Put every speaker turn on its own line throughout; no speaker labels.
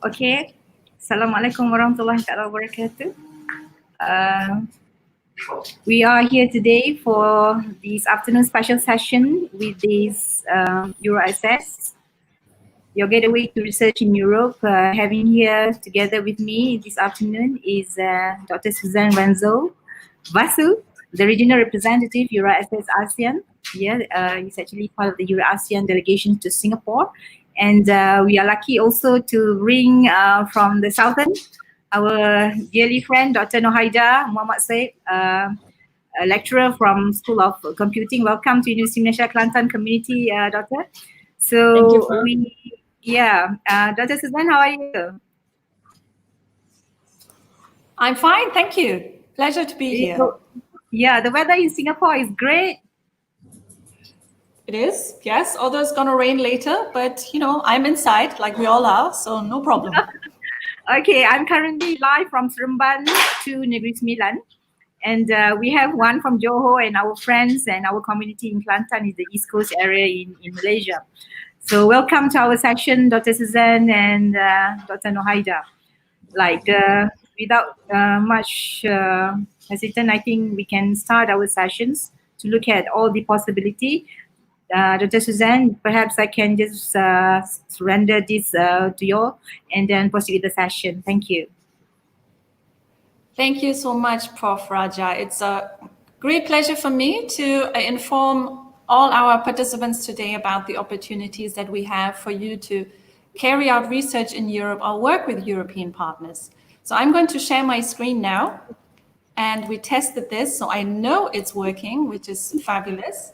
Okay. Assalamualaikum warahmatullahi wabarakatuh. We are here today for this afternoon special session with this Euraxess, your gateway to research in Europe. Having here together with me this afternoon is Dr. Suzana Rentzow-Vasu, the regional representative Euraxess Asean. Yeah, he's actually part of the Euro-ASEAN delegation to Singapore. And we are lucky also to bring from the southern our dearly friend, Dr. Nohaida Muhammad Said, a lecturer from School of Computing. Welcome to University of Malaysia Kelantan Community, Doctor. So
thank you, Prof.
Dr. Suzanne, how are you?
I'm fine, thank you. Pleasure to be here.
Yeah, the weather in Singapore is great.
It is, yes, although it's gonna rain later, but you know, I'm inside like we all are, so no problem.
Okay, I'm currently live from Seremban to Negeri Sembilan. And we have one from Johor, and our friends and our community in Kelantan is the East Coast area in Malaysia. So welcome to our session, Dr. Suzanne and Dr. Nohaida. Without much hesitation, I think we can start our sessions to look at all the possibility. Dr. Suzanne, perhaps I can just surrender this to you and then proceed with the session. Thank you.
Thank you so much, Prof. Raja. It's a great pleasure for me to inform all our participants today about the opportunities that we have for you to carry out research in Europe or work with European partners. So I'm going to share my screen now, and we tested this, so I know it's working, which is fabulous.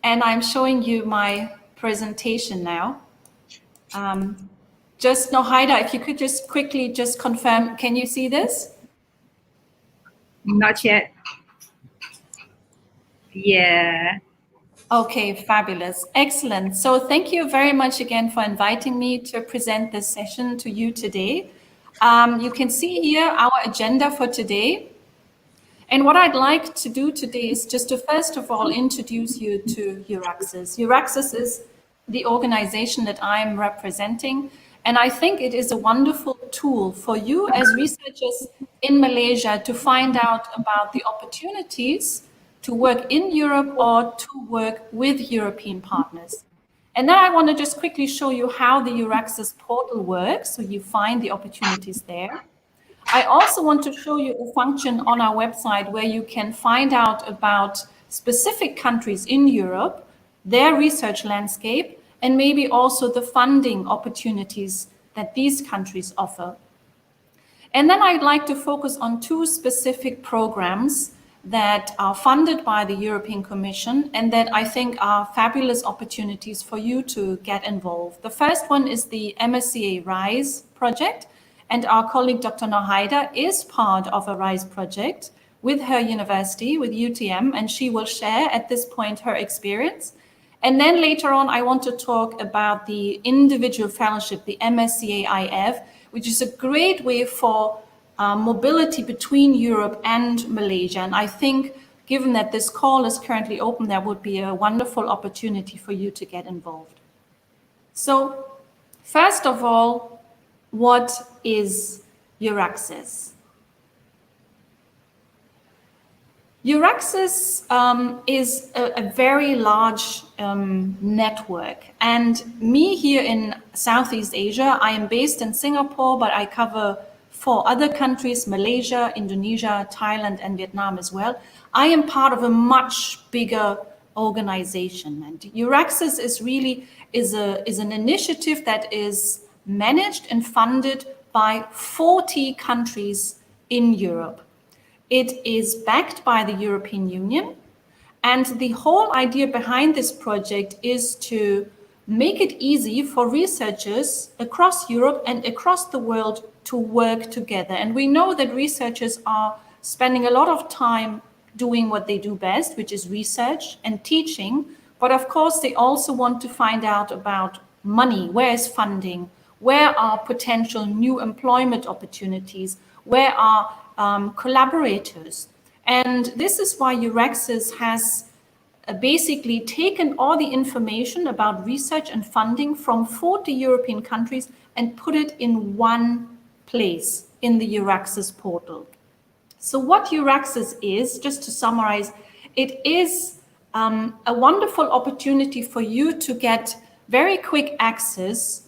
And I'm showing you my presentation now. Just Nohaida, if you could just quickly just confirm, can you see this?
Not yet. Yeah.
Okay, fabulous. Excellent. So thank you very much again for inviting me to present this session to you today. You can see here our agenda for today. And what I'd like to do today is just to first of all introduce you to Euraxess. Euraxess is the organization that I'm representing. And I think it is a wonderful tool for you as researchers in Malaysia to find out about the opportunities to work in Europe or to work with European partners. And then I want to just quickly show you how the Euraxess portal works, so you find the opportunities there. I also want to show you a function on our website where you can find out about specific countries in Europe, their research landscape, and maybe also the funding opportunities that these countries offer. And then I'd like to focus on two specific programs that are funded by the European Commission and that I think are fabulous opportunities for you to get involved. The first one is the MSCA RISE project, and our colleague Dr. Nohaida is part of a RISE project with her university, with UTM, and she will share at this point her experience. And then later on, I want to talk about the individual fellowship, the MSCA IF, which is a great way for mobility between Europe and Malaysia. And I think, given that this call is currently open, that would be a wonderful opportunity for you to get involved. So, first of all, what is Euraxess? Euraxess is a very large network, and me here in Southeast Asia, I am based in Singapore, but I cover 4 other countries, Malaysia, Indonesia, Thailand, and Vietnam as well. I am part of a much bigger organization, and Euraxess is really an initiative that is managed and funded by 40 countries in Europe. It is backed by the European Union, and the whole idea behind this project is to make it easy for researchers across Europe and across the world to work together. And we know that researchers are spending a lot of time doing what they do best, which is research and teaching, but of course they also want to find out about money. Where is funding? Where are potential new employment opportunities? Where are collaborators? And this is why Euraxess has basically taken all the information about research and funding from 40 European countries and put it in one place in the Euraxess portal. So what Euraxess is, just to summarize, it is a wonderful opportunity for you to get very quick access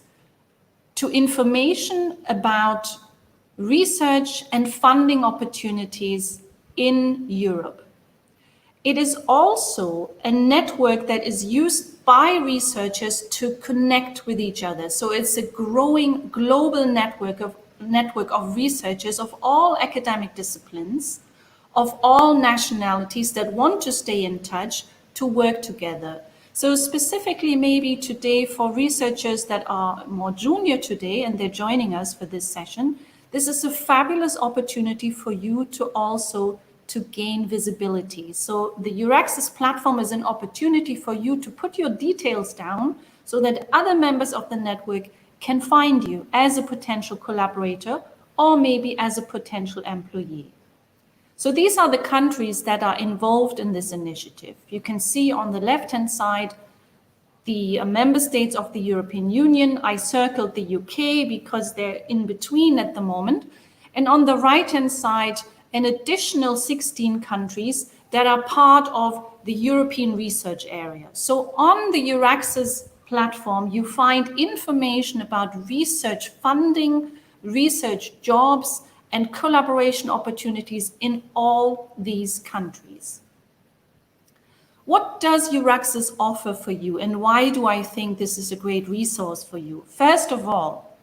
to information about research and funding opportunities in Europe. It is also a network that is used by researchers to connect with each other. So it's a growing global network of researchers of all academic disciplines, of all nationalities that want to stay in touch to work together. So specifically maybe today for researchers that are more junior today and they're joining us for this session, this is a fabulous opportunity for you to also to gain visibility. So the Euraxess platform is an opportunity for you to put your details down so that other members of the network can find you as a potential collaborator or maybe as a potential employee. So these are the countries that are involved in this initiative. You can see on the left-hand side the member states of the European Union. I circled the UK because they're in between at the moment. And on the right-hand side, an additional 16 countries that are part of the European research area. So on the Euraxess platform, you find information about research funding, research jobs, and collaboration opportunities in all these countries. What does Euraxess offer for you, and why do I think this is a great resource for you? First of all,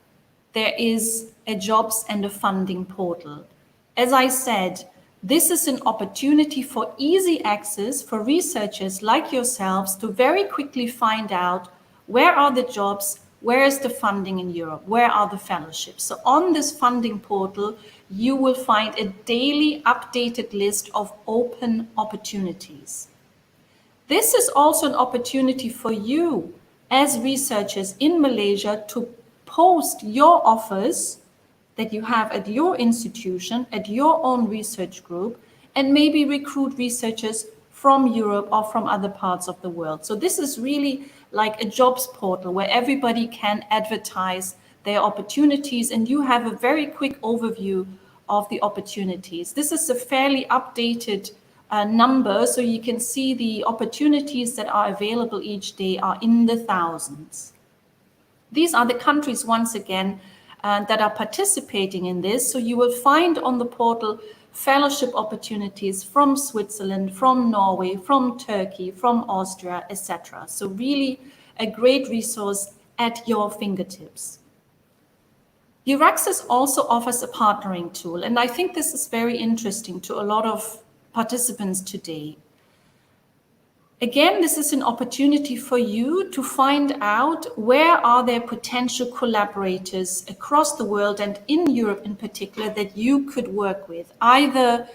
there is a jobs and a funding portal. As I said, this is an opportunity for easy access for researchers like yourselves to very quickly find out where are the jobs, where is the funding in Europe, where are the fellowships. So on this funding portal, you will find a daily updated list of open opportunities. This is also an opportunity for you as researchers in Malaysia to post your offers that you have at your institution, at your own research group, and maybe recruit researchers from Europe or from other parts of the world. So this is really like a jobs portal where everybody can advertise their opportunities and you have a very quick overview of the opportunities. This is a fairly updated number, so you can see the opportunities that are available each day are in the thousands. These are the countries, once again, that are participating in this. So you will find on the portal fellowship opportunities from Switzerland, from Norway, from Turkey, from Austria, etc. So really a great resource at your fingertips. Euraxess also offers a partnering tool, and I think this is very interesting to a lot of participants today. Again, this is an opportunity for you to find out where are there potential collaborators across the world and in Europe in particular that you could work with, either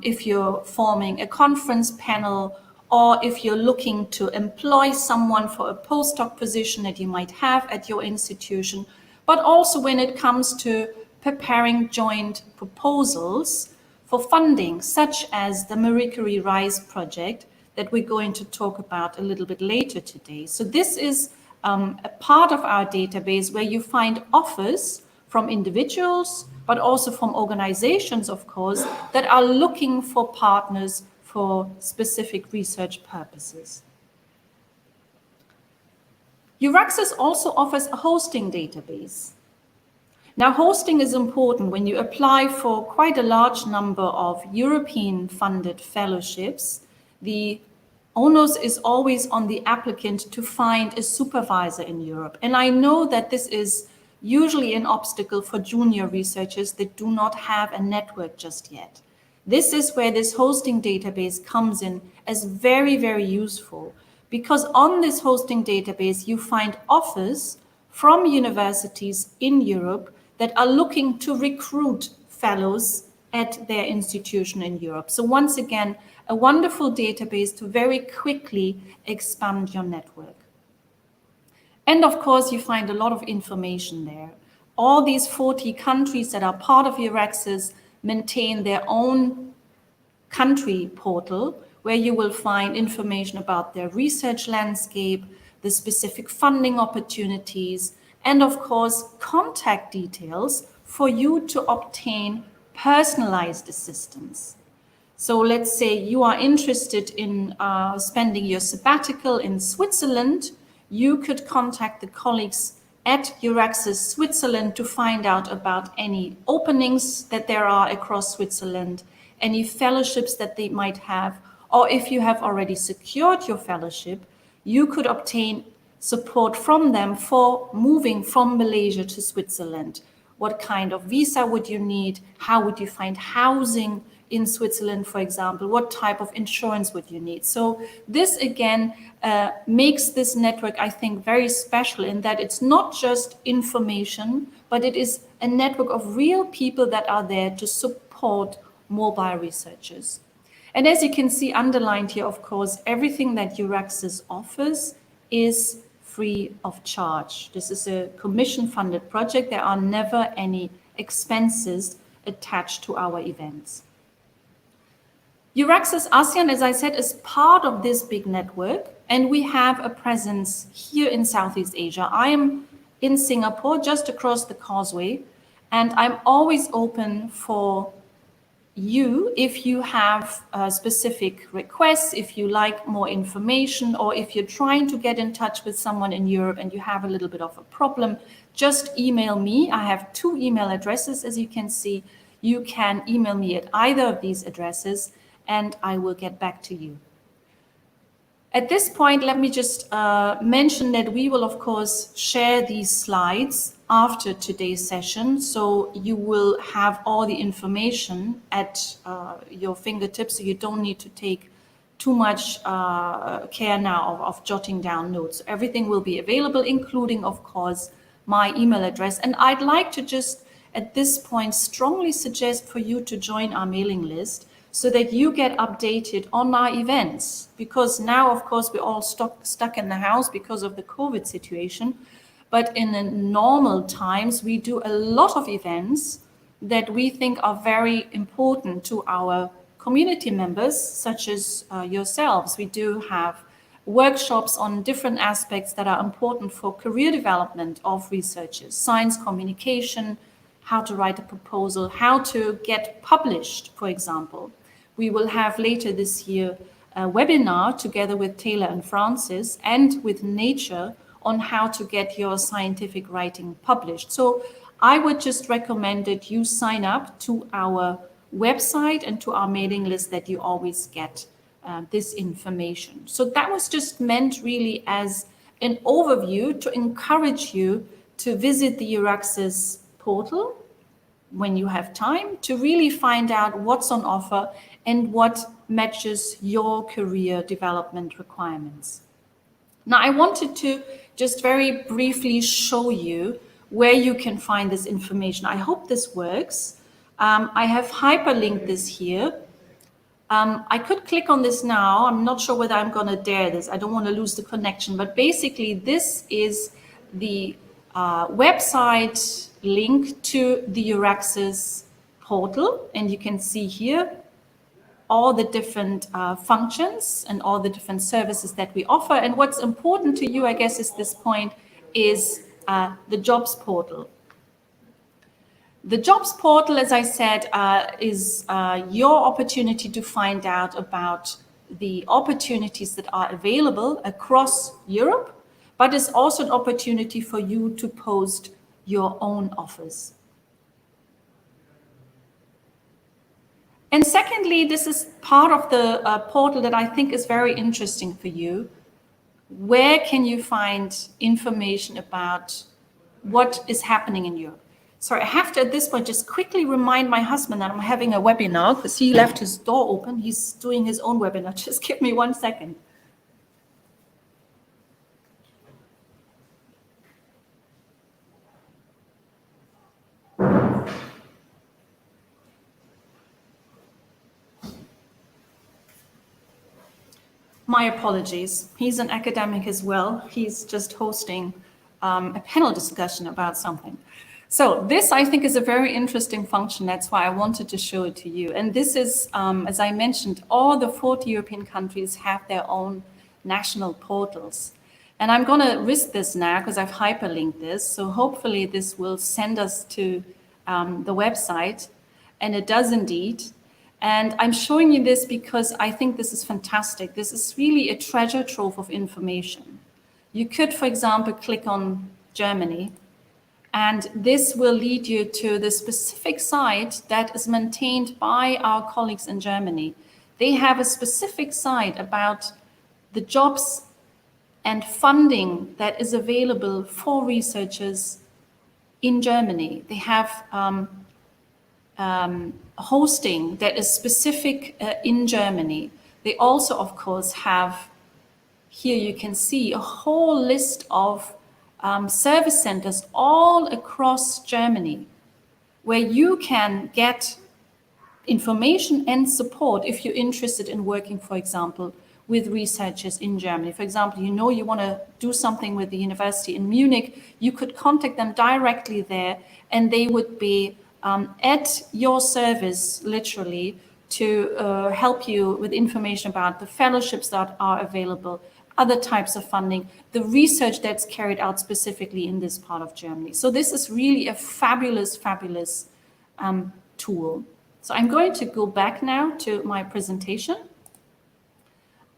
if you're forming a conference panel or if you're looking to employ someone for a postdoc position that you might have at your institution, but also when it comes to preparing joint proposals for funding, such as the Marie Curie RISE project, that we're going to talk about a little bit later today. So this is a part of our database where you find offers from individuals, but also from organizations, of course, that are looking for partners for specific research purposes. Euraxess also offers a hosting database. Now, hosting is important when you apply for quite a large number of European funded fellowships. The onus is always on the applicant to find a supervisor in Europe. And I know that this is usually an obstacle for junior researchers that do not have a network just yet. This is where this hosting database comes in as very, very useful, because on this hosting database, you find offers from universities in Europe that are looking to recruit fellows at their institution in Europe. So once again, a wonderful database to very quickly expand your network. And of course, you find a lot of information there. All these 40 countries that are part of Euraxess maintain their own country portal, where you will find information about their research landscape, the specific funding opportunities, and of course, contact details for you to obtain personalized assistance. So let's say you are interested in spending your sabbatical in Switzerland, you could contact the colleagues at Euraxess Switzerland to find out about any openings that there are across Switzerland, any fellowships that they might have, or if you have already secured your fellowship, you could obtain support from them for moving from Malaysia to Switzerland. What kind of visa would you need? How would you find housing in Switzerland, for example? What type of insurance would you need? So this again makes this network, I think, very special in that it's not just information, but it is a network of real people that are there to support mobile researchers. And as you can see underlined here, of course, everything that Euraxess offers is free of charge. This is a commission-funded project. There are never any expenses attached to our events. Euraxess ASEAN, as I said, is part of this big network, and we have a presence here in Southeast Asia. I am in Singapore, just across the causeway, and I'm always open for you if you have specific requests, if you like more information, or if you're trying to get in touch with someone in Europe and you have a little bit of a problem, just email me. I have 2 email addresses, as you can see. You can email me at either of these addresses and I will get back to you. At this point, let me just mention that we will, of course, share these slides after today's session. So you will have all the information at your fingertips, so you don't need to take too much care now of jotting down notes. Everything will be available, including, of course, my email address. And I'd like to just, at this point, strongly suggest for you to join our mailing list, so that you get updated on our events. Because now, of course, we're all stuck in the house because of the COVID situation. But in the normal times, we do a lot of events that we think are very important to our community members, such as yourselves. We do have workshops on different aspects that are important for career development of researchers, science communication, how to write a proposal, how to get published, for example. We will have later this year a webinar together with Taylor and Francis and with Nature on how to get your scientific writing published. So I would just recommend that you sign up to our website and to our mailing list, that you always get this information. So that was just meant really as an overview to encourage you to visit the Euraxess portal when you have time, to really find out what's on offer and what matches your career development requirements. Now, I wanted to just very briefly show you where you can find this information. I hope this works. I have hyperlinked this here. I could click on this now. I'm not sure whether I'm going to dare this. I don't want to lose the connection. But basically, this is the website link to the Euraxess portal. And you can see here all the different functions and all the different services that we offer. And what's important to you, I guess, is this point, is the jobs portal. The jobs portal, as I said, is your opportunity to find out about the opportunities that are available across Europe, but it's also an opportunity for you to post your own offers. And secondly, this is part of the portal that I think is very interesting for you. Where can you find information about what is happening in Europe? Sorry, I have to at this point just quickly remind my husband that I'm having a webinar because he left his door open. He's doing his own webinar. Just give me 1 second. My apologies. He's an academic as well. He's just hosting a panel discussion about something. So this, I think, is a very interesting function. That's why I wanted to show it to you. And this is, as I mentioned, all the 40 European countries have their own national portals. And I'm going to risk this now because I've hyperlinked this. So hopefully this will send us to the website, and it does indeed. And I'm showing you this because I think this is fantastic. This is really a treasure trove of information. You could, for example, click on Germany, and this will lead you to the specific site that is maintained by our colleagues in Germany. They have a specific site about the jobs and funding that is available for researchers in Germany. They have hosting that is specific in Germany. They also, of course, have, here you can see a whole list of service centers all across Germany where you can get information and support if you're interested in working, for example, with researchers in Germany. For example, you know you want to do something with the university in Munich, you could contact them directly there, and they would be at your service, literally, to help you with information about the fellowships that are available, other types of funding, the research that's carried out specifically in this part of Germany. So this is really a fabulous, fabulous tool. So I'm going to go back now to my presentation.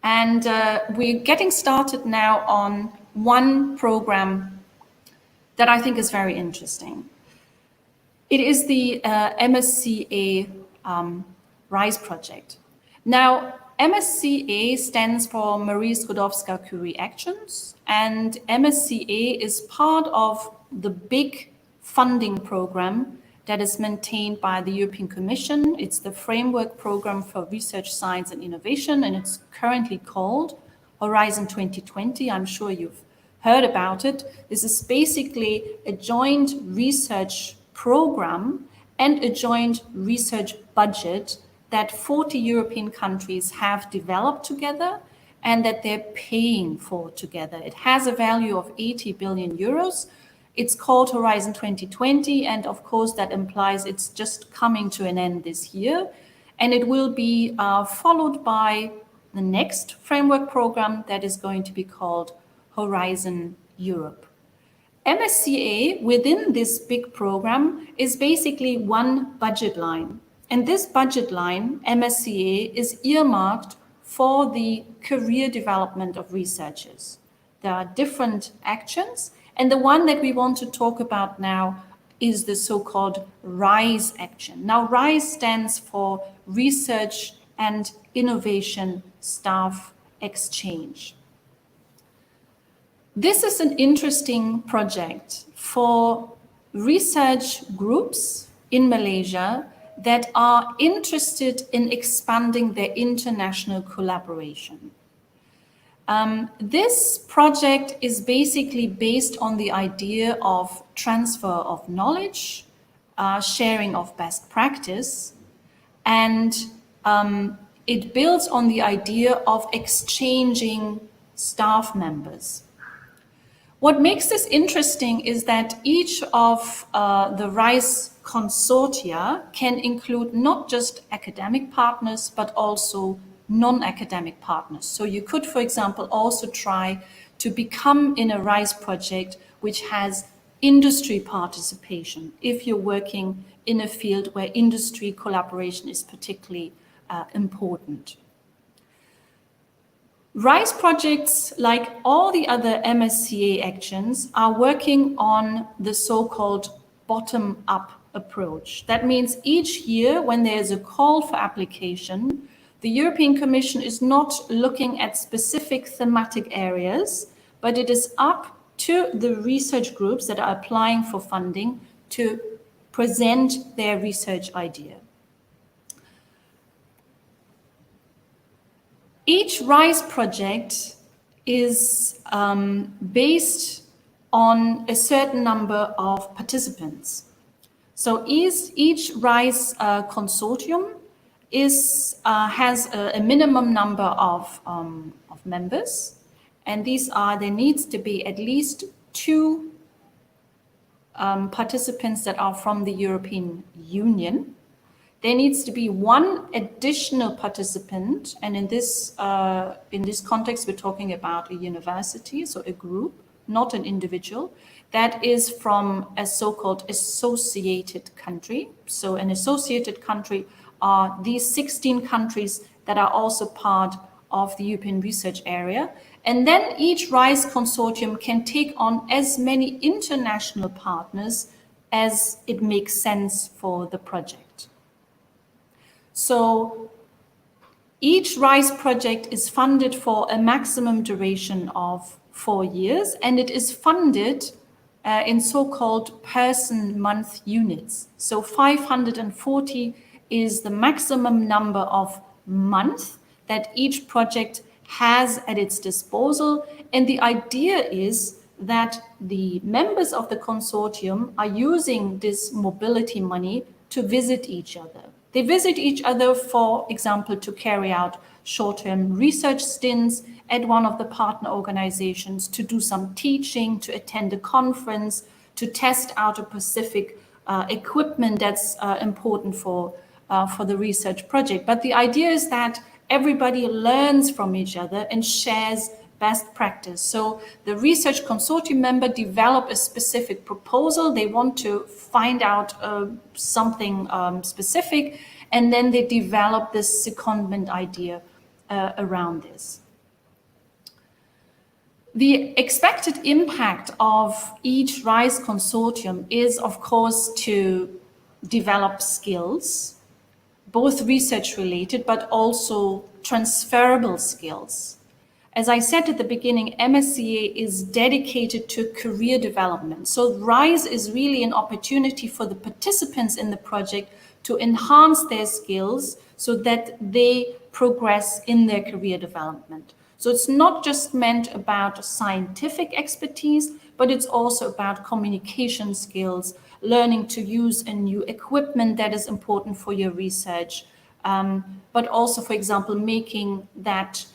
And we're getting started now on one program that I think is very interesting. It is the MSCA RISE project. Now, MSCA stands for Marie Skłodowska-Curie Actions, and MSCA is part of the big funding program that is maintained by the European Commission. It's the Framework Program for Research, Science and Innovation, and it's currently called Horizon 2020. I'm sure you've heard about it. This is basically a joint research program and a joint research budget that 40 European countries have developed together and that they're paying for together. It has a value of 80 billion euros. It's called Horizon 2020, and of course that implies it's just coming to an end this year. And it will be followed by the next framework program that is going to be called Horizon Europe. MSCA within this big program is basically one budget line. And this budget line, MSCA, is earmarked for the career development of researchers. There are different actions, and the one that we want to talk about now is the so-called RISE action. Now, RISE stands for Research and Innovation Staff Exchange. This is an interesting project for research groups in Malaysia that are interested in expanding their international collaboration. This project is basically based on the idea of transfer of knowledge, sharing of best practice, and it builds on the idea of exchanging staff members. What makes this interesting is that each of the RISE consortia can include not just academic partners, but also non-academic partners. So you could, for example, also try to become in a RISE project which has industry participation if you're working in a field where industry collaboration is particularly important. RISE projects, like all the other MSCA actions, are working on the so-called bottom-up approach. That means each year when there's a call for application, the European Commission is not looking at specific thematic areas, but it is up to the research groups that are applying for funding to present their research idea. Each RISE project is based on a certain number of participants. So each RISE consortium has a minimum number of members, and there needs to be at least 2 participants that are from the European Union. there needs to be one additional participant, and in this context, we're talking about a university, so a group, not an individual, that is from a so-called associated country. So an associated country are these 16 countries that are also part of the European Research Area. And then each RISE consortium can take on as many international partners as it makes sense for the project. So each RISE project is funded for a maximum duration of 4 years, and it is funded in so-called person-month units. So 540 is the maximum number of months that each project has at its disposal. And the idea is that the members of the consortium are using this mobility money to visit each other. They visit each other, for example, to carry out short-term research stints at one of the partner organizations, to do some teaching, to attend a conference, to test out a specific equipment that's important for the research project. But the idea is that everybody learns from each other and shares best practice. So the research consortium member develop a specific proposal. They want to find out something specific, and then they develop this secondment idea around this. The expected impact of each RISE consortium is, of course, to develop skills, both research related, but also transferable skills. As I said at the beginning, MSCA is dedicated to career development. So RISE is really an opportunity for the participants in the project to enhance their skills so that they progress in their career development. So it's not just meant about scientific expertise, but it's also about communication skills, learning to use a new equipment that is important for your research, but also, for example, making that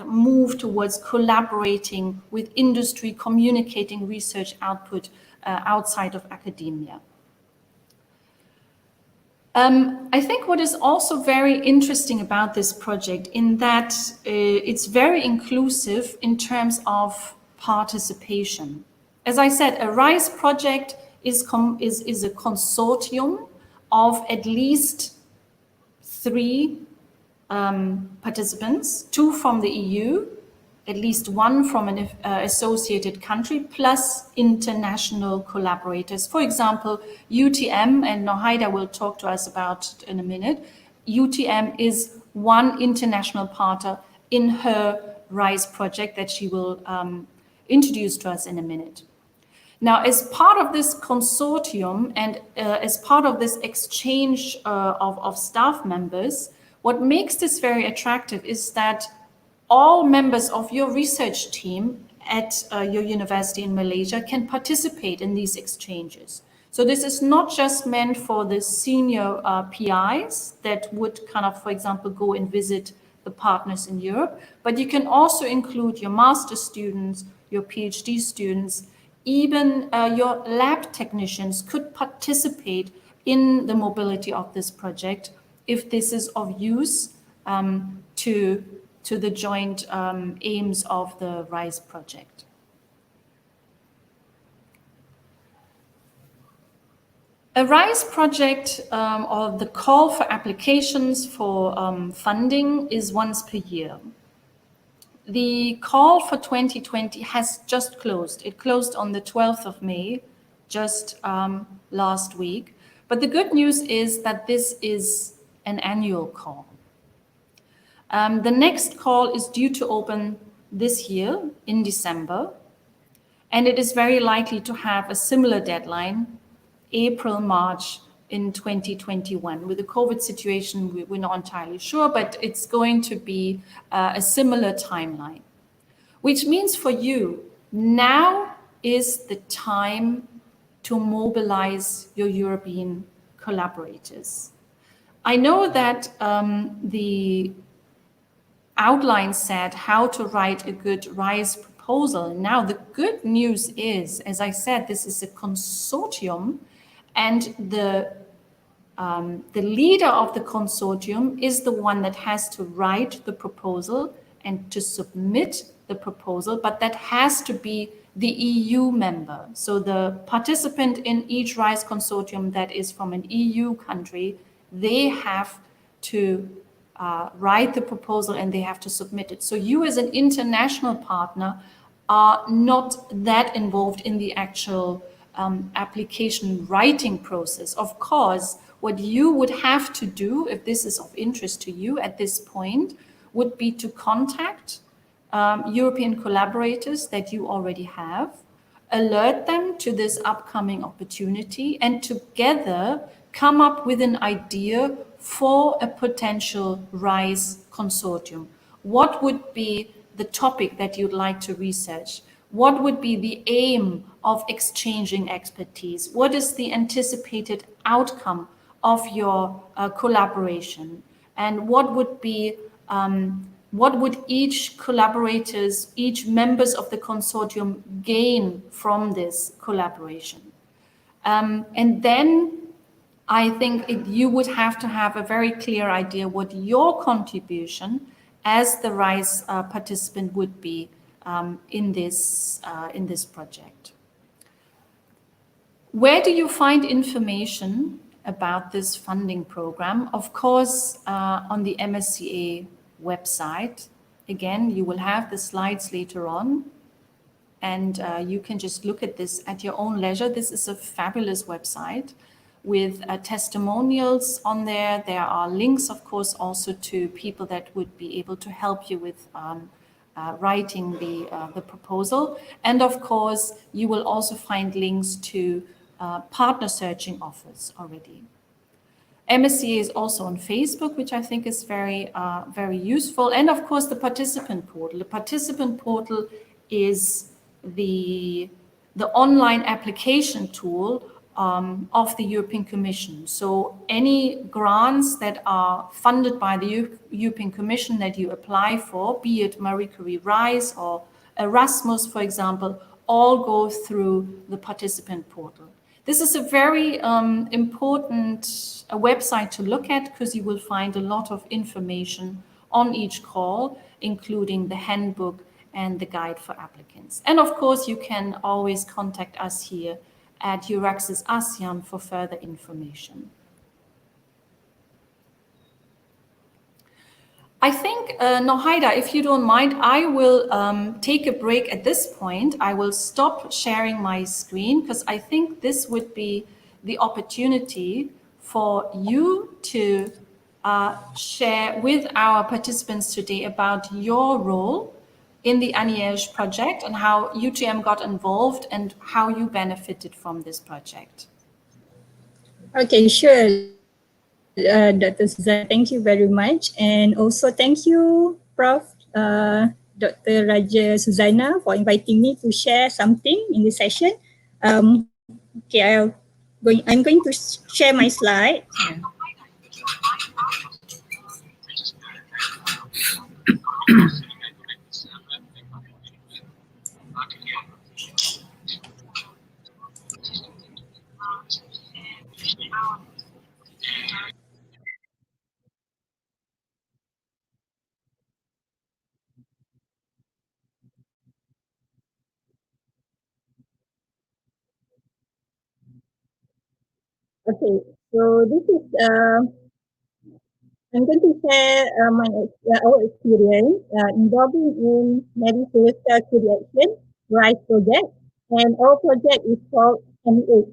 move towards collaborating with industry, communicating research output outside of academia. I think what is also very interesting about this project in that it's very inclusive in terms of participation. As I said, a RISE project is a consortium of at least 3 participants, 2 from the EU, at least 1 from an associated country, plus international collaborators. For example, UTM, and Nohaida will talk to us about it in a minute. UTM is one international partner in her RISE project that she will introduce to us in a minute. Now, as part of this consortium and as part of this exchange of staff members, what makes this very attractive is that all members of your research team at your university in Malaysia can participate in these exchanges. So this is not just meant for the senior PIs that would kind of, for example, go and visit the partners in Europe, but you can also include your master's students, your PhD students, even your lab technicians could participate in the mobility of this project if this is of use to the joint aims of the RISE project. A RISE project or the call for applications for funding is once per year. The call for 2020 has just closed. It closed on the 12th of May, just last week. But the good news is that this is an annual call. The next call is due to open this year in December, and it is very likely to have a similar deadline, April, March in 2021. With the COVID situation, we're not entirely sure, but it's going to be a similar timeline, which means for you, now is the time to mobilize your European collaborators. I know that the outline said how to write a good RISE proposal. Now, the good news is, as I said, this is a consortium, and the the leader of the consortium is the one that has to write the proposal and to submit the proposal, but that has to be the EU member. So the participant in each RISE consortium that is from an EU country, they have to write the proposal and they have to submit it. So you as an international partner are not that involved in the actual application writing process. Of course, what you would have to do, if this is of interest to you at this point, would be to contact European collaborators that you already have, alert them to this upcoming opportunity, and together come up with an idea for a potential RISE consortium. What would be the topic that you'd like to research? What would be the aim of exchanging expertise? What is the anticipated outcome of your collaboration? And what would be what would each collaborators, each members of the consortium gain from this collaboration? And then I think you would have to have a very clear idea what your contribution as the RISE participant would be in this project. Where do you find information about this funding program? Of course, on the MSCA website. Again, you will have the slides later on, and you can just look at this at your own leisure. This is a fabulous website with testimonials on there. There are links, of course, also to people that would be able to help you with writing the proposal. And of course, you will also find links to partner searching offers already. MSCA is also on Facebook, which I think is very, very useful. And of course, the participant portal. The participant portal is the online application tool of the European Commission. So any grants that are funded by the European Commission that you apply for, be it Marie Curie RISE or Erasmus, for example, all go through the participant portal. This is a very important website to look at because you will find a lot of information on each call, including the handbook and the guide for applicants. And of course, you can always contact us here at Euraxess Asean for further information. I think, Nohaida, if you don't mind, I will take a break at this point. I will stop sharing my screen because I think this would be the opportunity for you to share with our participants today about your role in the Aniège project and how UTM got involved and how you benefited from this project.
Okay, sure. Dr. Suzana, thank you very much. And also thank you, Prof. Dr. Raja Suzana, for inviting me to share something in this session. Okay, I'm going to share my slide. Okay, so this is I'm going to share our experience involving in Mary Selasa Creation RISE project, and our project is called MEH.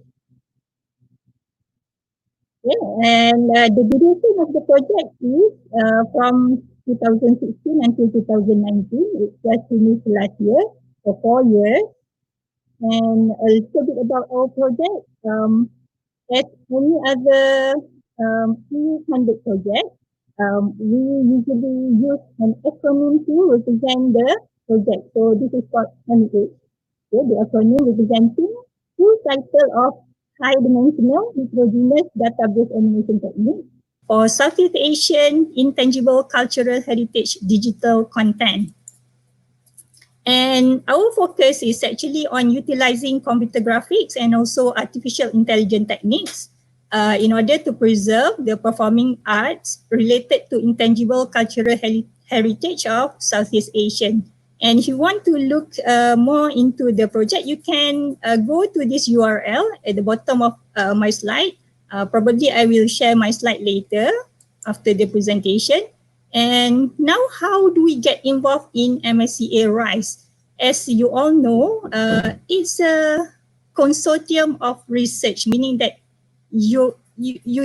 Yeah, and the duration of the project is from 2016 until 2019. It just finished last year for 4 years. And a little bit about our project. As any other pre-funded project, we usually use an acronym to represent the project. So this is called MEH. Okay, the acronym representing full cycle of high-dimensional heterogeneous database animation technique for Southeast Asian intangible cultural heritage digital content. And our focus is actually on utilizing computer graphics and also artificial intelligence techniques in order to preserve the performing arts related to intangible cultural heritage of Southeast Asian. And if you want to look more into the project, you can go to this URL at the bottom of my slide. Probably I will share my slide later after the presentation. And now, how do we get involved in MSCA RISE? As you all know, it's a consortium of research, meaning that you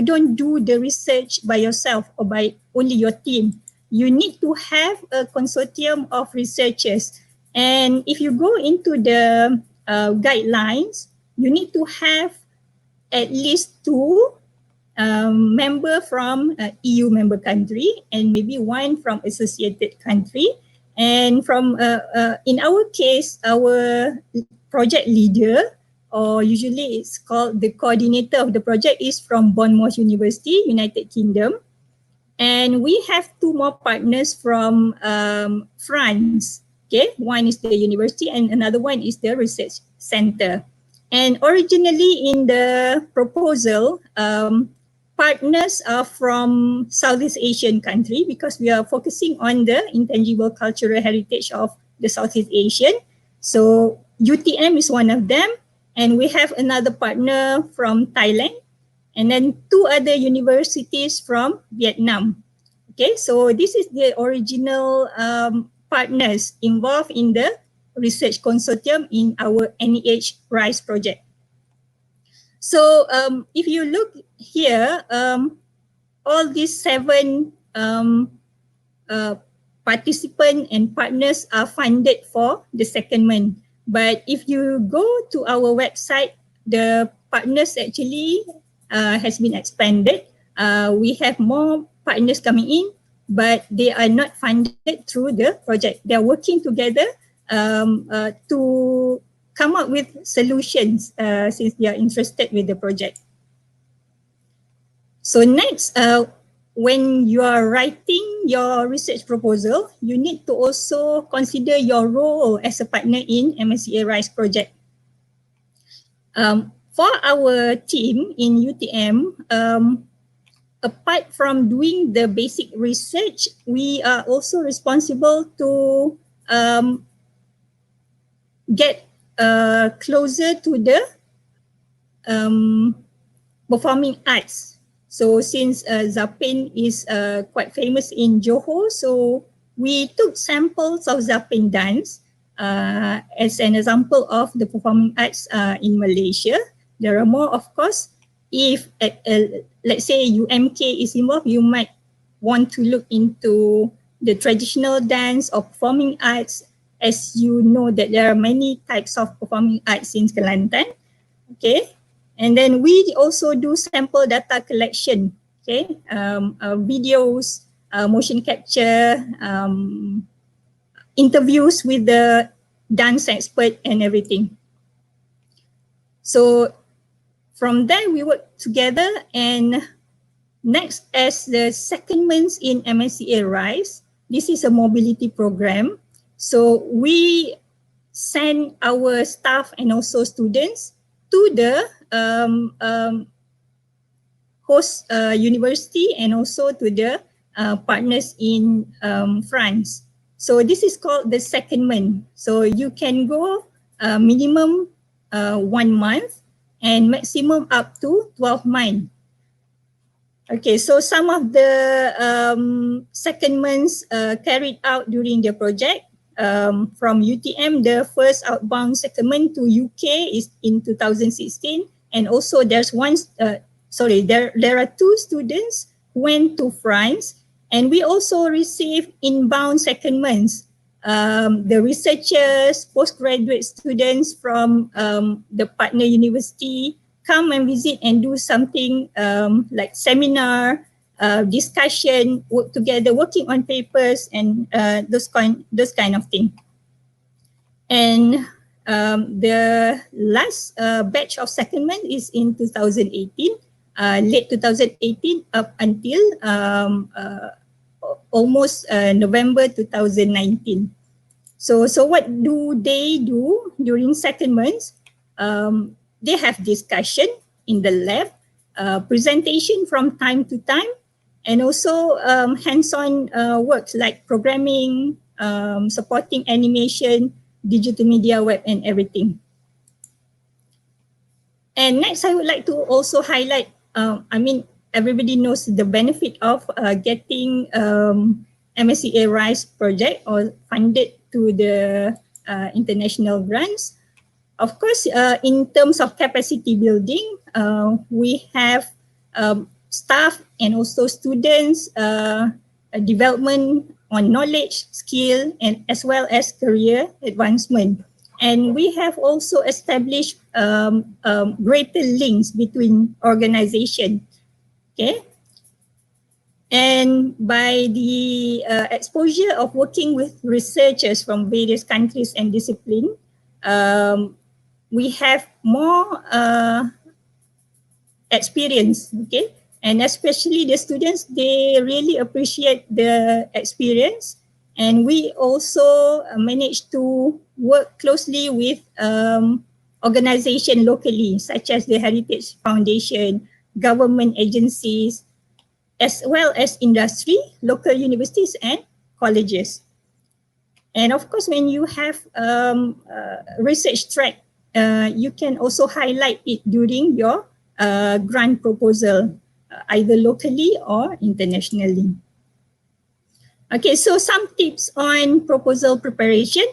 don't do the research by yourself or by only your team. You need to have a consortium of researchers. And if you go into the guidelines, you need to have at least 2 member from EU member country and maybe 1 from associated country. And from in our case, our project leader, or usually it's called the coordinator of the project, is from Bournemouth University, United Kingdom. And we have 2 more partners from France. Okay, one is the university and another one is the research center. And originally in the proposal, partners are from Southeast Asian country because we are focusing on the intangible cultural heritage of the Southeast Asian. So UTM is one of them, and we have another partner from Thailand, and then 2 other universities from Vietnam. Okay, so this is the original partners involved in the research consortium in our NEH RISE project. So if you look here, all these 7 participants and partners are funded for the secondment. But if you go to our website, the partners actually has been expanded. We have more partners coming in, but they are not funded through the project. They are working together to come up with solutions since they are interested with the project. So next, when you are writing your research proposal, you need to also consider your role as a partner in MSCA RISE project. For our team in UTM, apart from doing the basic research, we are also responsible to get closer to the performing arts. So since Zapin is quite famous in Johor, so we took samples of Zapin dance as an example of the performing arts in Malaysia. There are more, of course. If let's say UMK is involved, you might want to look into the traditional dance or performing arts. As you know that there are many types of performing arts in Kelantan. Okay, and then we also do sample data collection. Okay, videos, motion capture, interviews with the dance expert and everything. So from there we work together, and next, as the secondments in MSCA RISE, this is a mobility program. So we send our staff and also students to the host university and also to the partners in France. So this is called the secondment. So you can go minimum 1 month and maximum up to 12 months. Okay, so some of the secondments carried out during the project. From UTM, the first outbound secondment to UK is in 2016, and also there's there are 2 students who went to France, and we also received inbound secondments. The researchers, postgraduate students from the partner university come and visit and do something like seminar, discussion, work together, working on papers, and those kind of thing. And the last batch of secondment is in 2018, late 2018 up until almost November 2019. So what do they do during secondments? They have discussion in the lab, presentation from time to time, and also hands-on works like programming, supporting animation, digital media, web, and everything. And next, I would like to also highlight, everybody knows the benefit of getting MSCA RISE project or funded to the international grants. Of course, in terms of capacity building, we have staff and also students development on knowledge, skill, and as well as career advancement. And we have also established greater links between organizations. Okay. And by the exposure of working with researchers from various countries and disciplines, we have more experience, okay? And especially the students, they really appreciate the experience. And we also managed to work closely with organizations locally, such as the Heritage Foundation, government agencies, as well as industry, local universities, and colleges. And of course, when you have research track, you can also highlight it during your grant proposal, either locally or internationally. Okay, so some tips on proposal preparation.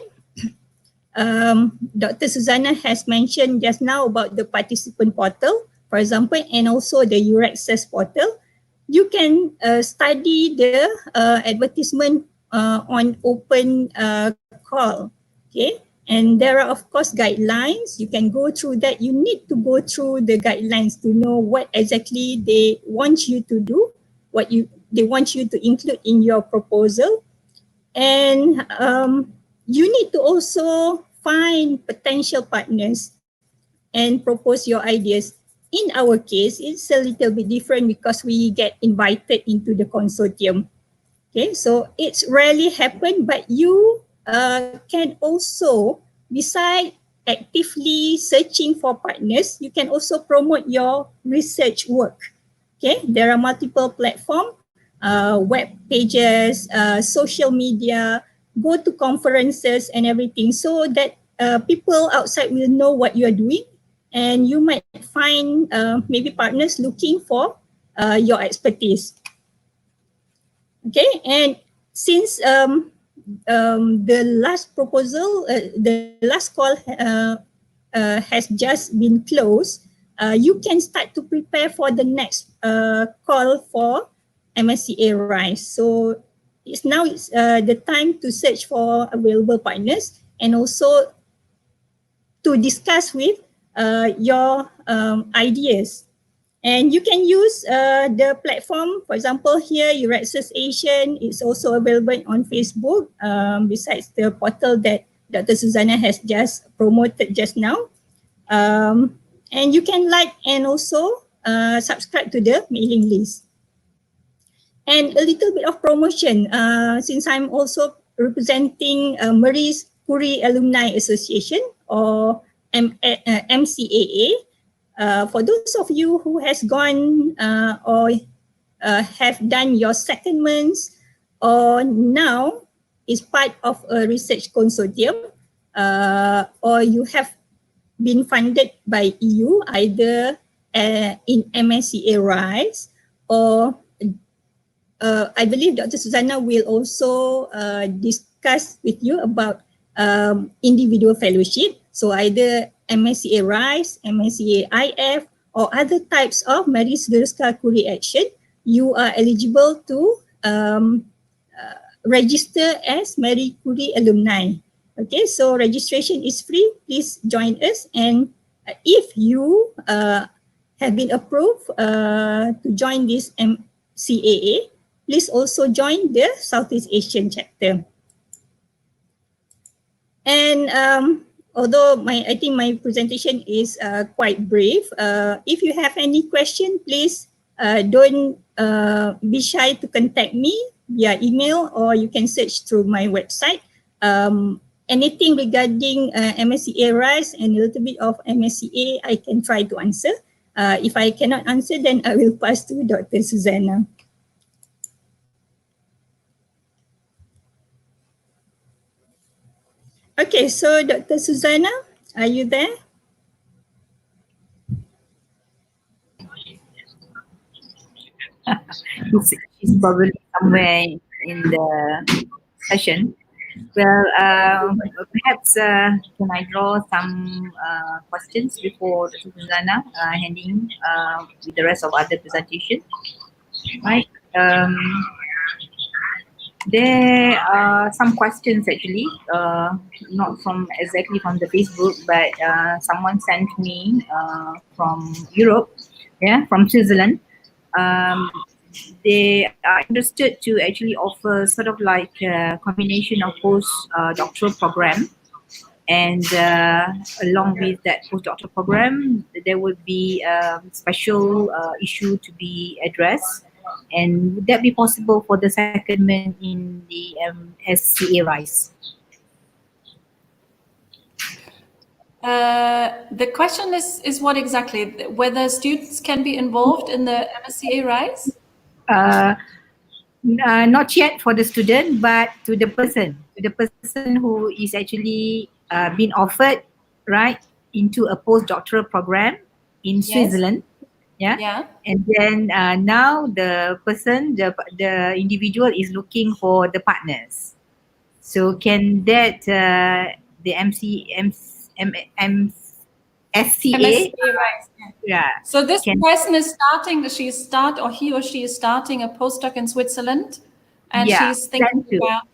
Dr. Suzana has mentioned just now about the participant portal, for example, and also the Euraxess portal. You can study the advertisement on open call, okay? And there are, of course, guidelines. You can go through that. You need to go through the guidelines to know what exactly they want you to do, what they want you to include in your proposal. And you need to also find potential partners and propose your ideas. In our case, it's a little bit different because we get invited into the consortium. Okay, so it's rarely happen, but you can also, beside actively searching for partners, you can also promote your research work. Okay, there are multiple platforms, web pages, social media, go to conferences and everything, so that people outside will know what you are doing, and you might find maybe partners looking for your expertise. Okay, and since the last proposal, the last call has just been closed, you can start to prepare for the next call for MSCA RISE. So it's the time to search for available partners and also to discuss with your ideas. And you can use the platform, for example, here, Euraxess Asian is also available on Facebook, besides the portal that Dr. Suzana has just promoted just now. And you can like and also subscribe to the mailing list. And a little bit of promotion, since I'm also representing Marie Curie Alumni Association, or MCAA. For those of you who has gone or have done your secondments or now is part of a research consortium, or you have been funded by EU, either in MSCA RISE, or I believe Dr. Suzana will also discuss with you about individual fellowship. So either MSCA RISE, MSCA IF, or other types of Marie Curie Action, you are eligible to register as Marie Curie alumni. Okay, so registration is free. Please join us. And if you have been approved to join this MCAA, please also join the Southeast Asian chapter. And although I think my presentation is quite brief, if you have any question, please don't be shy to contact me via email, or you can search through my website. Anything regarding MSCA RISE and a little bit of MSCA, I can try to answer. If I cannot answer, then I will pass to Dr. Suzana. Okay, so Dr. Suzana, are you there?
She's probably somewhere in the session. Well, perhaps can I draw some questions before Dr. Suzana handing with the rest of other presentation? Right. There are some questions actually, not from exactly from the Facebook, but someone sent me from Europe, yeah, from Switzerland. They are interested to actually offer sort of like a combination of post-doctoral program, and along with that postdoctoral program, there would be a special issue to be addressed. And would that be possible for the secondment in the SCA RISE?
The question is what exactly? Whether students can be involved in the MSCA RISE?
Not yet for the student, but to the person who is actually been offered right into a postdoctoral program in Switzerland. Yeah. And then now the person, the individual is looking for the partners. So can that the SCA?
RISE.
Yeah.
So this person is starting. He or she is starting a postdoc in Switzerland, and she's thinking about.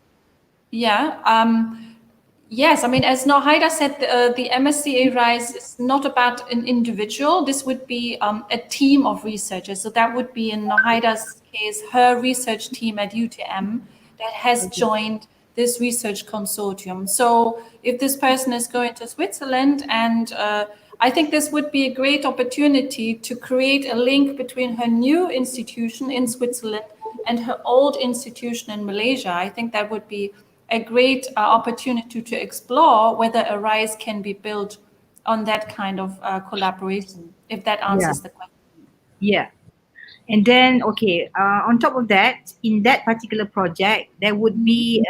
Yes, I mean, as Nohaida said, the MSCA RISE is not about an individual. This would be a team of researchers. So that would be, in Nohaida's case, her research team at UTM that has joined this research consortium. So if this person is going to Switzerland, and I think this would be a great opportunity to create a link between her new institution in Switzerland and her old institution in Malaysia. I think that would be a great opportunity to explore whether a RISE can be built on that kind of collaboration, if that answers the question.
Yeah. And then, okay, on top of that, in that particular project, there would be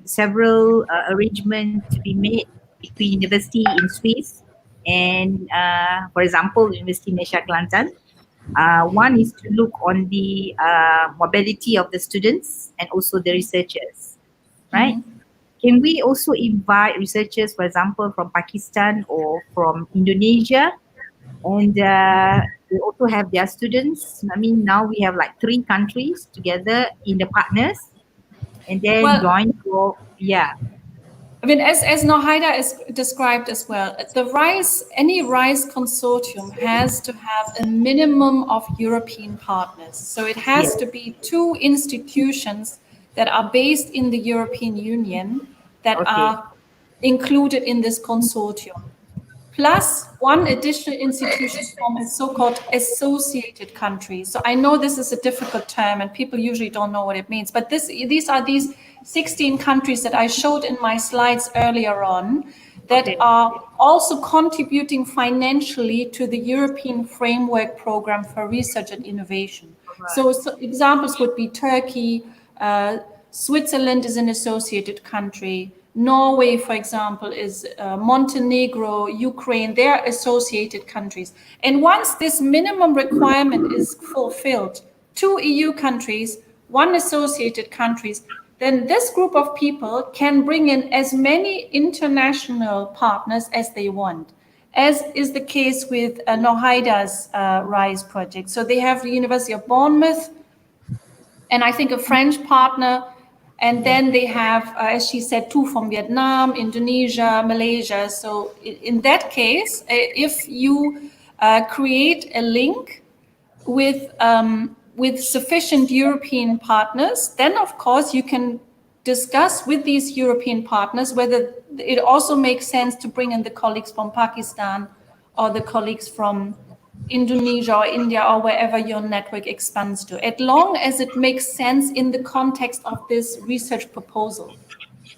several arrangements to be made between university in Swiss and, for example, University Malaysia Kelantan. One is to look on the mobility of the students and also the researchers, right? Can we also invite researchers, for example, from Pakistan or from Indonesia? And they also have their students. I mean, now we have like 3 countries together in the partners, and then join for,
I mean, as Nohaida is described as well, any RISE consortium has to have a minimum of European partners. So it has to be 2 institutions that are based in the European Union that are included in this consortium, plus 1 additional institution from a so-called associated country. So I know this is a difficult term and people usually don't know what it means, but these are 16 countries that I showed in my slides earlier on that are also contributing financially to the European Framework Program for Research and Innovation. So examples would be Turkey, Switzerland is an associated country, Norway, for example, is Montenegro, Ukraine, they're associated countries. And once this minimum requirement is fulfilled, 2 EU countries, 1 associated countries, then this group of people can bring in as many international partners as they want, as is the case with Nohaida's RISE project. So they have the University of Bournemouth, and I think a French partner. And then they have, as she said, 2 from Vietnam, Indonesia, Malaysia. So in that case, if you create a link with sufficient European partners, then of course you can discuss with these European partners whether it also makes sense to bring in the colleagues from Pakistan or the colleagues from Indonesia or India or wherever your network expands to, as long as it makes sense in the context of this research proposal.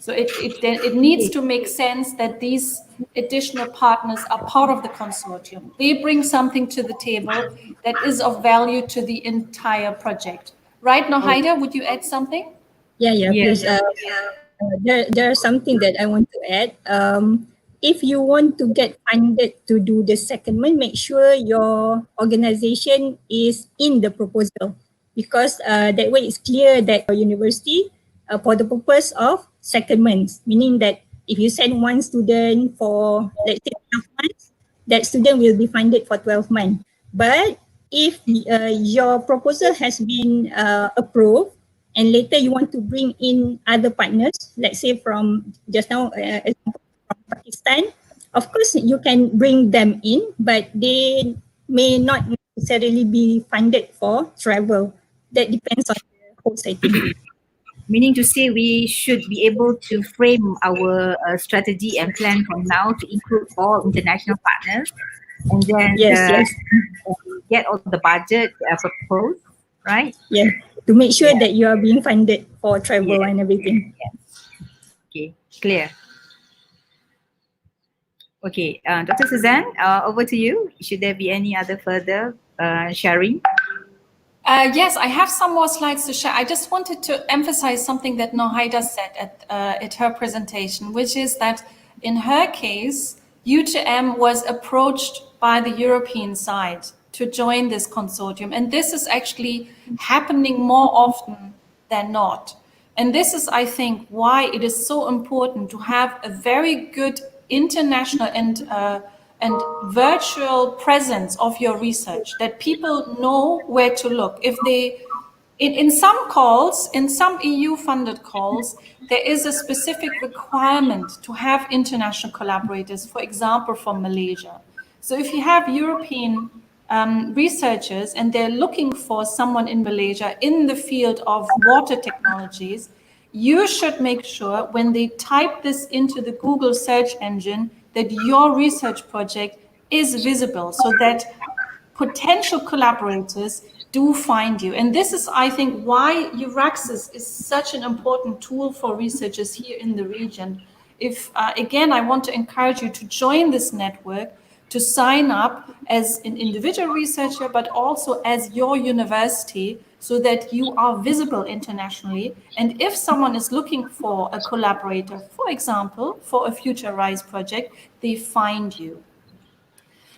So it needs to make sense that these additional partners are part of the consortium. They bring something to the table that is of value to the entire project. Right now, Haida, would you add something?
Yeah, please. There's something that I want to add. If you want to get funded to do the secondment, make sure your organization is in the proposal, because that way it's clear that your university, for the purpose of secondments, meaning that if you send one student for, let's say, 12 months, that student will be funded for 12 months. But if your proposal has been approved, and later you want to bring in other partners, let's say from just now, example from Pakistan, of course you can bring them in, but they may not necessarily be funded for travel. That depends on the host, I think.
Meaning to say we should be able to frame our strategy and plan from now to include all international partners, and then
Yes.
get all the budget proposed, right?
Yeah, to make sure
Yeah.
that you are being funded for travel
Yeah.
and everything.
Okay, clear. Okay, Dr. Suzanne, over to you. Should there be any other further sharing?
Yes, I have some more slides to share. I just wanted to emphasize something that Nohaida said at her presentation, which is that in her case, UTM was approached by the European side to join this consortium. And this is actually happening more often than not. And this is, I think, why it is so important to have a very good international and virtual presence of your research, that people know where to look. If they, in some calls, in some EU-funded calls, there is a specific requirement to have international collaborators, for example, from Malaysia. So if you have European researchers and they're looking for someone in Malaysia in the field of water technologies, you should make sure when they type this into the Google search engine that your research project is visible, so that potential collaborators do find you. And this is, I think, why Euraxess is such an important tool for researchers here in the region. If, again, I want to encourage you to join this network, to sign up as an individual researcher, but also as your university, so that you are visible internationally. And if someone is looking for a collaborator, for example, for a future RISE project, they find you.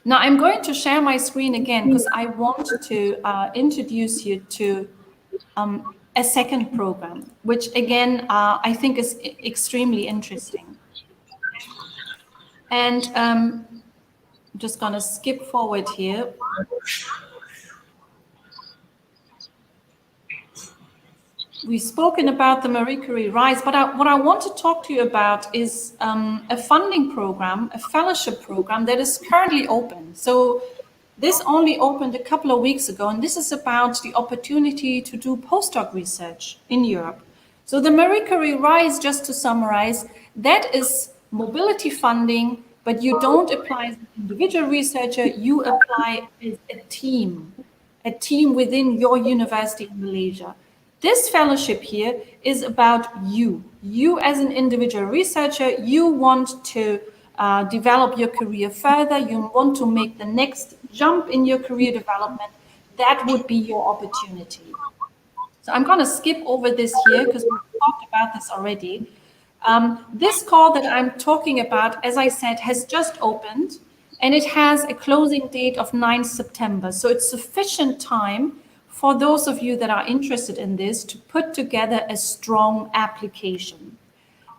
Now I'm going to share my screen again because I want to introduce you to a second program, which again, I think is extremely interesting. And I'm just going to skip forward here. We've spoken about the Marie Curie RISE, but what I want to talk to you about is a funding program, a fellowship program that is currently open. So this only opened a couple of weeks ago, and this is about the opportunity to do postdoc research in Europe. So the Marie Curie RISE, just to summarize, that is mobility funding, but you don't apply as an individual researcher, you apply as a team within your university in Malaysia. This fellowship here is about you. You as an individual researcher, you want to develop your career further, you want to make the next jump in your career development. That would be your opportunity. So I'm going to skip over this here because we've talked about this already. This call that I'm talking about, as I said, has just opened, and it has a closing date of 9 September. So it's sufficient time for those of you that are interested in this to put together a strong application.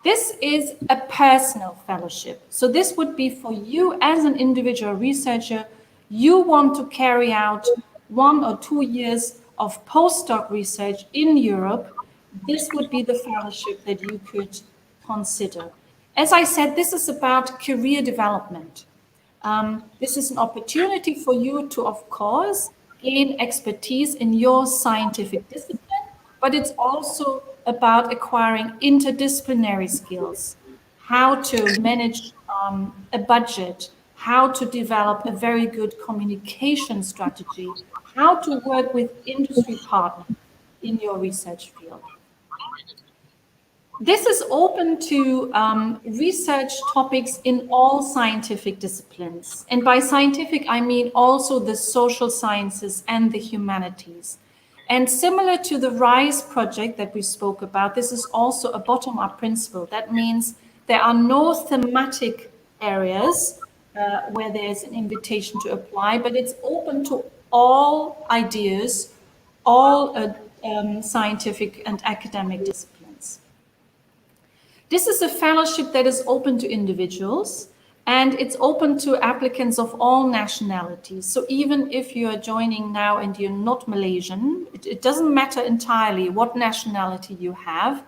This is a personal fellowship. So this would be for you as an individual researcher. You want to carry out 1 or 2 years of postdoc research in Europe. This would be the fellowship that you could consider. As I said, this is about career development. This is an opportunity for you to, of course, gain expertise in your scientific discipline, but it's also about acquiring interdisciplinary skills, how to manage a budget, how to develop a very good communication strategy, how to work with industry partners in your research field. This is open to research topics in all scientific disciplines. And by scientific, I mean also the social sciences and the humanities. And similar to the RISE project that we spoke about, this is also a bottom-up principle. That means there are no thematic areas where there's an invitation to apply, but it's open to all ideas, all scientific and academic disciplines. This is a fellowship that is open to individuals, and it's open to applicants of all nationalities. So even if you are joining now and you're not Malaysian, it doesn't matter entirely what nationality you have.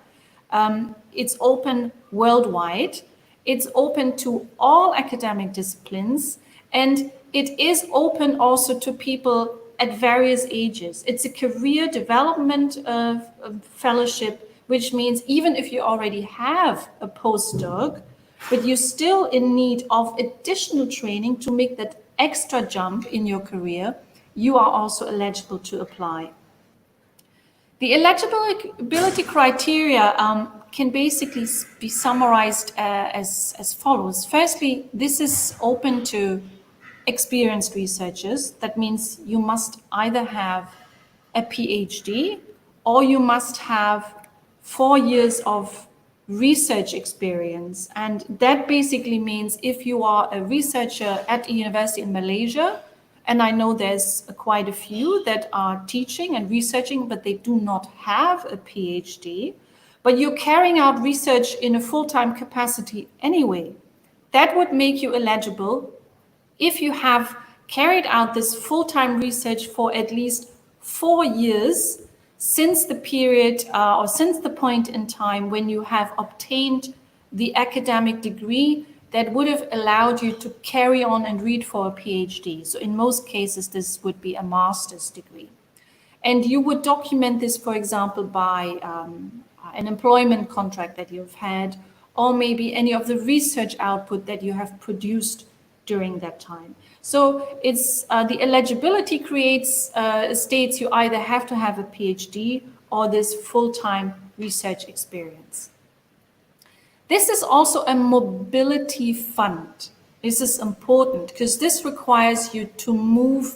It's open worldwide. It's open to all academic disciplines, and it is open also to people at various ages. It's a career development fellowship, which means even if you already have a postdoc, but you're still in need of additional training to make that extra jump in your career, you are also eligible to apply. The eligibility criteria can basically be summarized as follows. Firstly, this is open to experienced researchers. That means you must either have a PhD or you must have 4 years of research experience. And that basically means if you are a researcher at a university in Malaysia, and I know there's quite a few that are teaching and researching, but they do not have a PhD, but you're carrying out research in a full-time capacity anyway, that would make you eligible if you have carried out this full-time research for at least 4 years since the period or since the point in time when you have obtained the academic degree that would have allowed you to carry on and read for a PhD. So in most cases, this would be a master's degree. And you would document this, for example, by an employment contract that you've had, or maybe any of the research output that you have produced during that time. So it's the eligibility states you either have to have a PhD or this full-time research experience. This is also a mobility fund. This is important because this requires you to move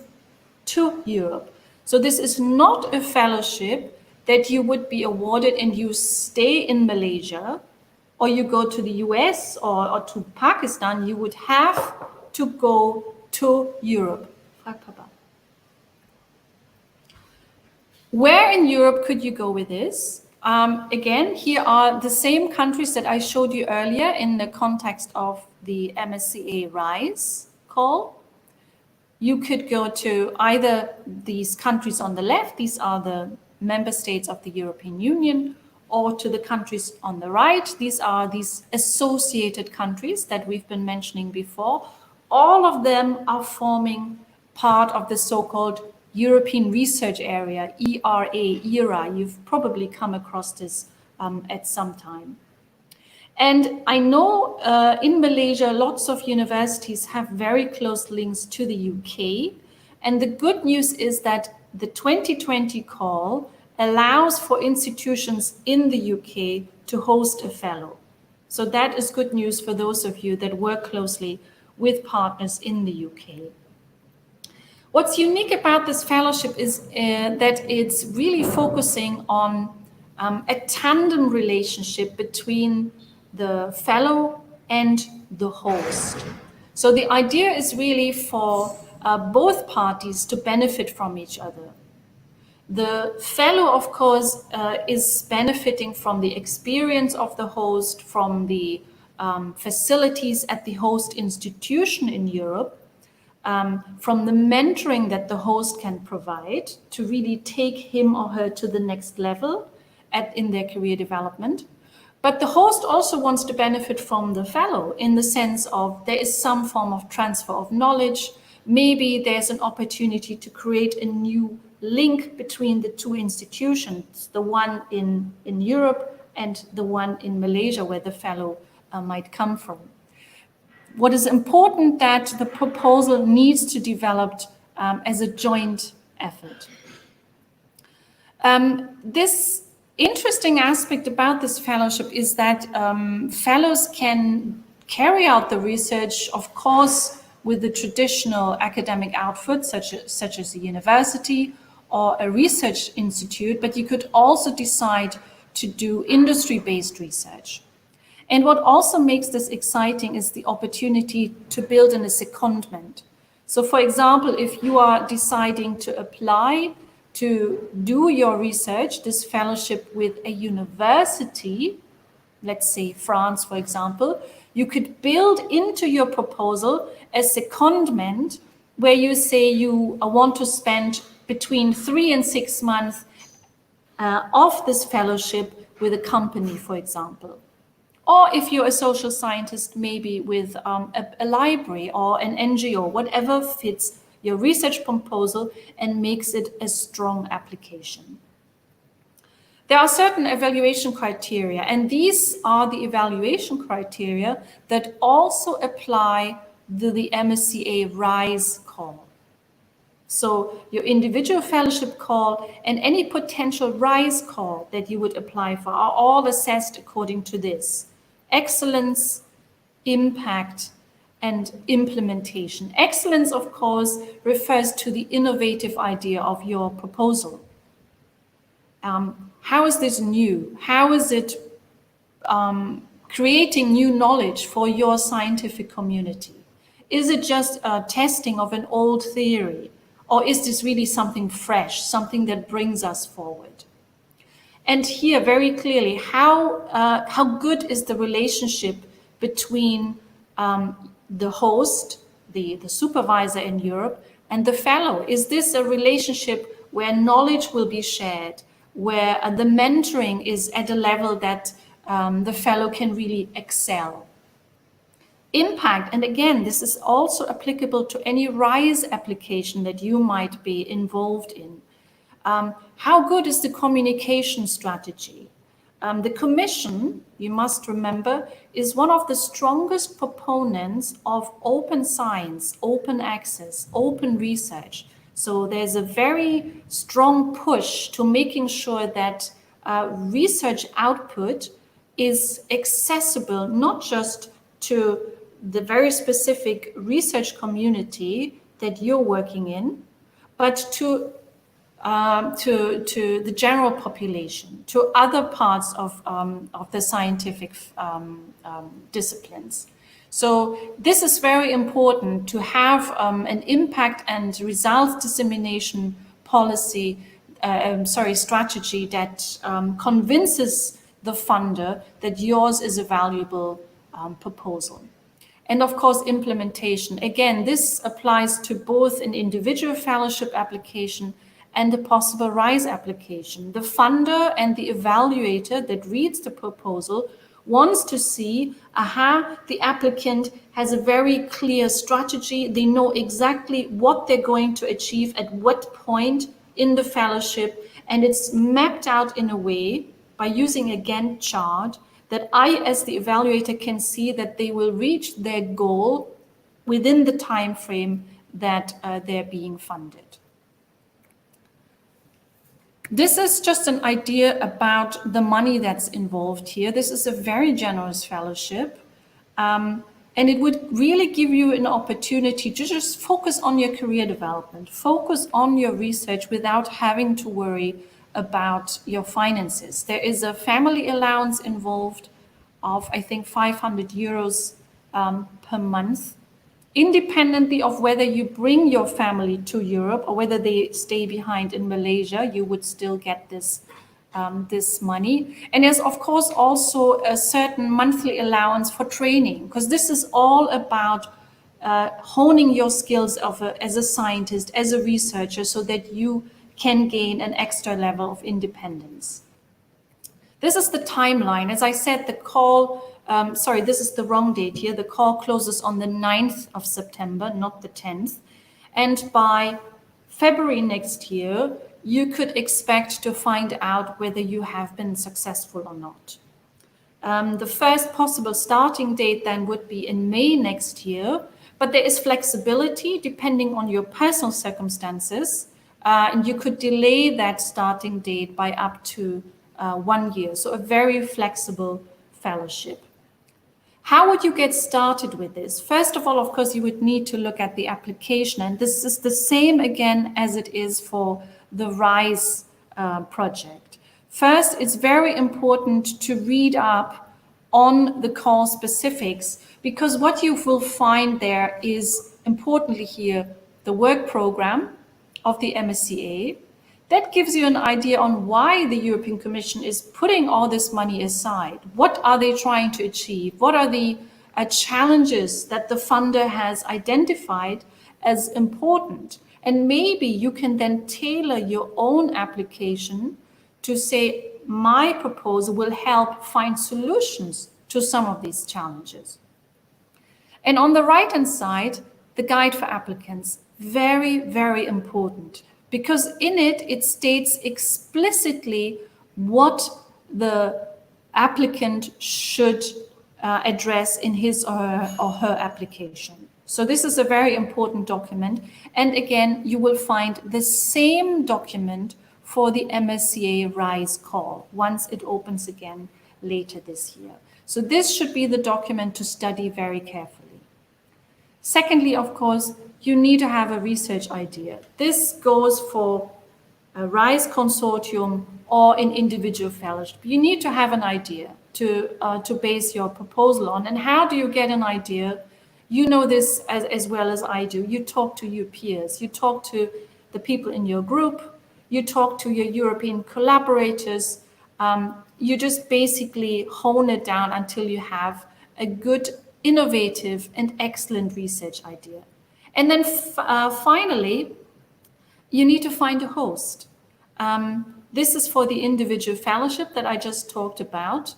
to Europe. So this is not a fellowship that you would be awarded and you stay in Malaysia, or you go to the US or to Pakistan. You would have to go to Europe. Where in Europe could you go with this? Again, here are the same countries that I showed you earlier in the context of the MSCA RISE call. You could go to either these countries on the left, these are the member states of the European Union, or to the countries on the right. These are these associated countries that we've been mentioning before. All of them are forming part of the so-called European Research Area, ERA. You've probably come across this at some time. And I know in Malaysia, lots of universities have very close links to the UK. And the good news is that the 2020 call allows for institutions in the UK to host a fellow. So that is good news for those of you that work closely with partners in the UK. What's unique about this fellowship is that it's really focusing on a tandem relationship between the fellow and the host. So the idea is really for both parties to benefit from each other. The fellow, of course, is benefiting from the experience of the host, from the facilities at the host institution in Europe, from the mentoring that the host can provide to really take him or her to the next level in their career development. But the host also wants to benefit from the fellow in the sense of there is some form of transfer of knowledge. Maybe there's an opportunity to create a new link between the two institutions, the one in Europe and the one in Malaysia where the fellow might come from. What is important that the proposal needs to develop as a joint effort. This interesting aspect about this fellowship is that fellows can carry out the research, of course, with the traditional academic output, such as a university or a research institute, but you could also decide to do industry-based research. And what also makes this exciting is the opportunity to build in a secondment. So for example, if you are deciding to apply to do your research, this fellowship with a university, let's say France, for example, you could build into your proposal a secondment where you say you want to spend between 3 and 6 months of this fellowship with a company, for example. Or if you're a social scientist, maybe with a library or an NGO, whatever fits your research proposal and makes it a strong application. There are certain evaluation criteria, and these are the evaluation criteria that also apply to the MSCA RISE call. So your individual fellowship call and any potential RISE call that you would apply for are all assessed according to this: excellence, impact, and implementation. Excellence, of course, refers to the innovative idea of your proposal. How is this new? How is it creating new knowledge for your scientific community? Is it just a testing of an old theory? Or is this really something fresh, something that brings us forward? And here, very clearly, how good is the relationship between the host, the supervisor in Europe, and the fellow? Is this a relationship where knowledge will be shared, where the mentoring is at a level that the fellow can really excel? Impact, and again, this is also applicable to any RISE application that you might be involved in. How good is the communication strategy? The Commission, you must remember, is one of the strongest proponents of open science, open access, open research. So there's a very strong push to making sure that research output is accessible, not just to the very specific research community that you're working in, but to the general population, to other parts of the scientific disciplines. So this is very important to have an impact and results dissemination policy, strategy that convinces the funder that yours is a valuable proposal. And of course, implementation. Again, this applies to both an individual fellowship application and a possible RISE application. The funder and the evaluator that reads the proposal wants to see, the applicant has a very clear strategy. They know exactly what they're going to achieve at what point in the fellowship, and it's mapped out in a way by using a Gantt chart that I, as the evaluator, can see that they will reach their goal within the time frame that they're being funded. This is just an idea about the money that's involved here. This is a very generous fellowship, and it would really give you an opportunity to just focus on your career development, focus on your research without having to worry about your finances. There is a family allowance involved of, I think, 500 euros per month, independently of whether you bring your family to Europe or whether they stay behind in Malaysia. You would still get this money. And there's, of course, also a certain monthly allowance for training, because this is all about honing your skills as a scientist, as a researcher, so that you can gain an extra level of independence. This is the timeline. As I said, the call, this is the wrong date here. The call closes on the 9th of September, not the 10th. And by February next year, you could expect to find out whether you have been successful or not. The first possible starting date then would be in May next year, but there is flexibility depending on your personal circumstances, and you could delay that starting date by up to 1 year. So a very flexible fellowship. How would you get started with this? First of all, of course, you would need to look at the application. And this is the same again as it is for the RISE project. First, it's very important to read up on the call specifics, because what you will find there is, importantly here, the work program of the MSCA. That gives you an idea on why the European Commission is putting all this money aside. What are they trying to achieve? What are the challenges that the funder has identified as important? And maybe you can then tailor your own application to say, my proposal will help find solutions to some of these challenges. And on the right-hand side, the guide for applicants, very, very important, because in it, it states explicitly what the applicant should address in his or her application. So this is a very important document. And again, you will find the same document for the MSCA RISE call once it opens again later this year. So this should be the document to study very carefully. Secondly, of course, you need to have a research idea. This goes for a RISE consortium or an individual fellowship. You need to have an idea to base your proposal on. And how do you get an idea? You know this as well as I do. You talk to your peers. You talk to the people in your group. You talk to your European collaborators. You just basically hone it down until you have a good, innovative, and excellent research idea. And then finally, you need to find a host. This is for the individual fellowship that I just talked about.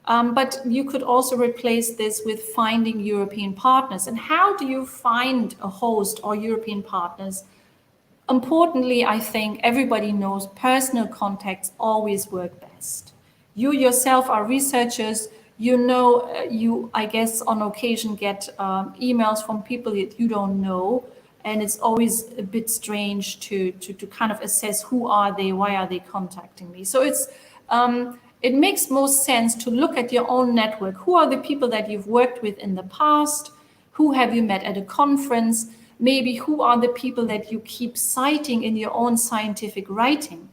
But you could also replace this with finding European partners. And how do you find a host or European partners? Importantly, I think everybody knows personal contacts always work best. You yourself are researchers. You know, you, I guess, on occasion get emails from people that you don't know. And it's always a bit strange to kind of assess who are they, why are they contacting me? So it makes most sense to look at your own network. Who are the people that you've worked with in the past? Who have you met at a conference? Maybe who are the people that you keep citing in your own scientific writing?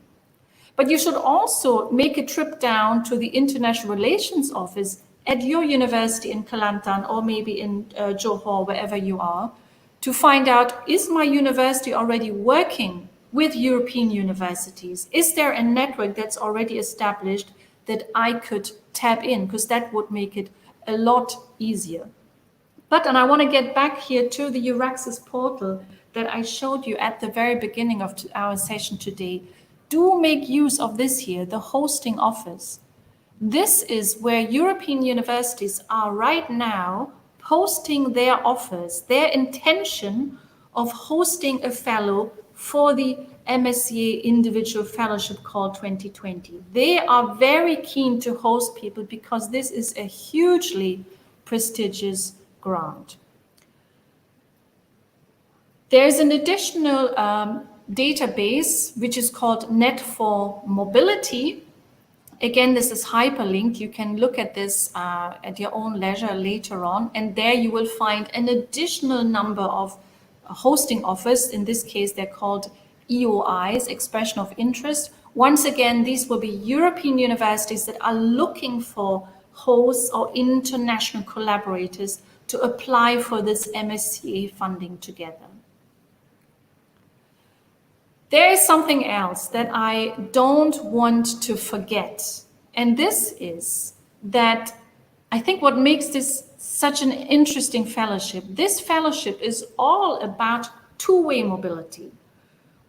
But you should also make a trip down to the International Relations Office at your university in Kelantan or maybe in Johor, wherever you are, to find out, is my university already working with European universities? Is there a network that's already established that I could tap in? Because that would make it a lot easier. But, and I want to get back here to the Euraxess portal that I showed you at the very beginning of our session today. Do make use of this here, the hosting office. This is where European universities are right now posting their offers, their intention of hosting a fellow for the MSCA Individual Fellowship Call 2020. They are very keen to host people because this is a hugely prestigious grant. There's an additional database which is called Net for Mobility. Again, this is hyperlinked. You can look at this at your own leisure later on, and there you will find an additional number of hosting offers. In this case, they're called EOIs, Expression of Interest. Once again, these will be European universities that are looking for hosts or international collaborators to apply for this MSCA funding together. There is something else that I don't want to forget, and this is that I think what makes this such an interesting fellowship, this fellowship is all about two-way mobility.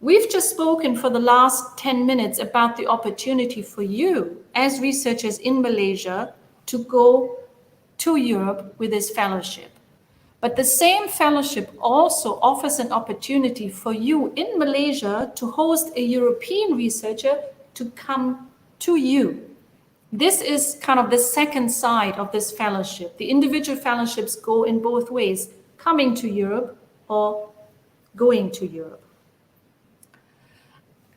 We've just spoken for the last 10 minutes about the opportunity for you as researchers in Malaysia to go to Europe with this fellowship. But the same fellowship also offers an opportunity for you in Malaysia to host a European researcher to come to you. This is kind of the second side of this fellowship. The individual fellowships go in both ways, coming to Europe or going to Europe.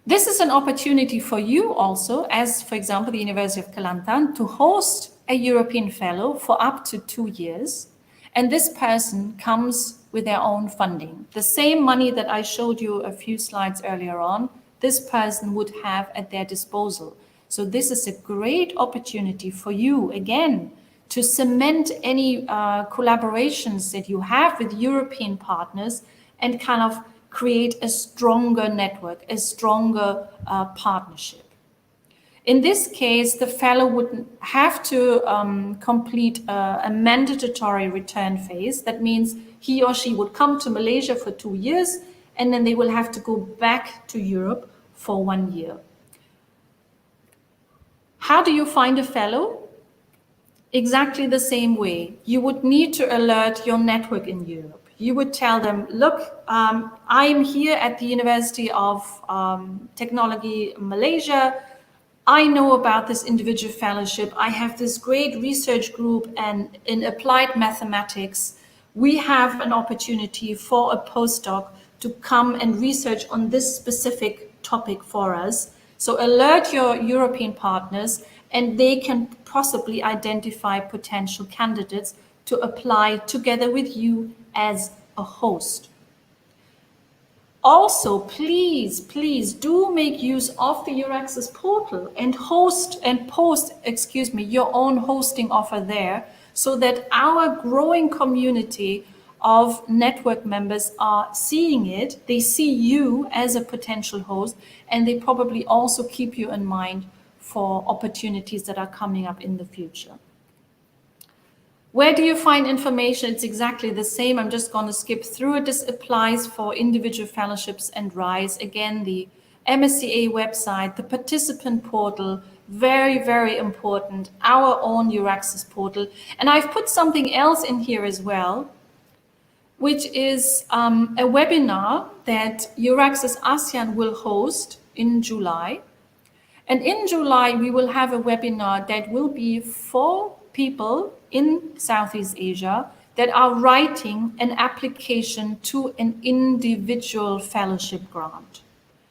This is an opportunity for you also, as for example, the University of Kelantan, to host a European fellow for up to 2 years. And this person comes with their own funding. The same money that I showed you a few slides earlier on, this person would have at their disposal. So this is a great opportunity for you, again, to cement any collaborations that you have with European partners and kind of create a stronger network, a stronger partnership. In this case, the fellow would have to complete a mandatory return phase. That means he or she would come to Malaysia for 2 years, and then they will have to go back to Europe for 1 year. How do you find a fellow? Exactly the same way. You would need to alert your network in Europe. You would tell them, look, I'm here at the University of Technology Malaysia. I know about this individual fellowship. I have this great research group, and in applied mathematics, we have an opportunity for a postdoc to come and research on this specific topic for us. So alert your European partners, and they can possibly identify potential candidates to apply together with you as a host. Also, please do make use of the Euraxess portal and post your own hosting offer there, so that our growing community of network members are seeing it. They see you as a potential host, and they probably also keep you in mind for opportunities that are coming up in the future. Where do you find information? It's exactly the same. I'm just going to skip through it. This applies for individual fellowships and RISE. Again, the MSCA website, the participant portal, very, very important, our own Euraxess portal. And I've put something else in here as well, which is a webinar that Euraxess Asean will host in July. And in July, we will have a webinar that will be for people in Southeast Asia that are writing an application to an individual fellowship grant.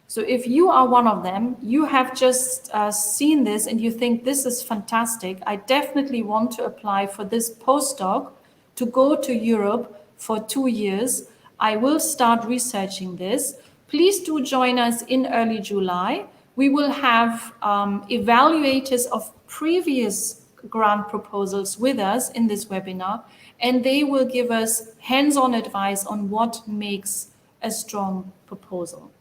So if you are one of them, you have just seen this and you think this is fantastic, I definitely want to apply for this postdoc to go to Europe for 2 years. I will start researching this. Please do join us in early July. We will have evaluators of previous grant proposals with us in this webinar, and they will give us hands-on advice on what makes a strong proposal.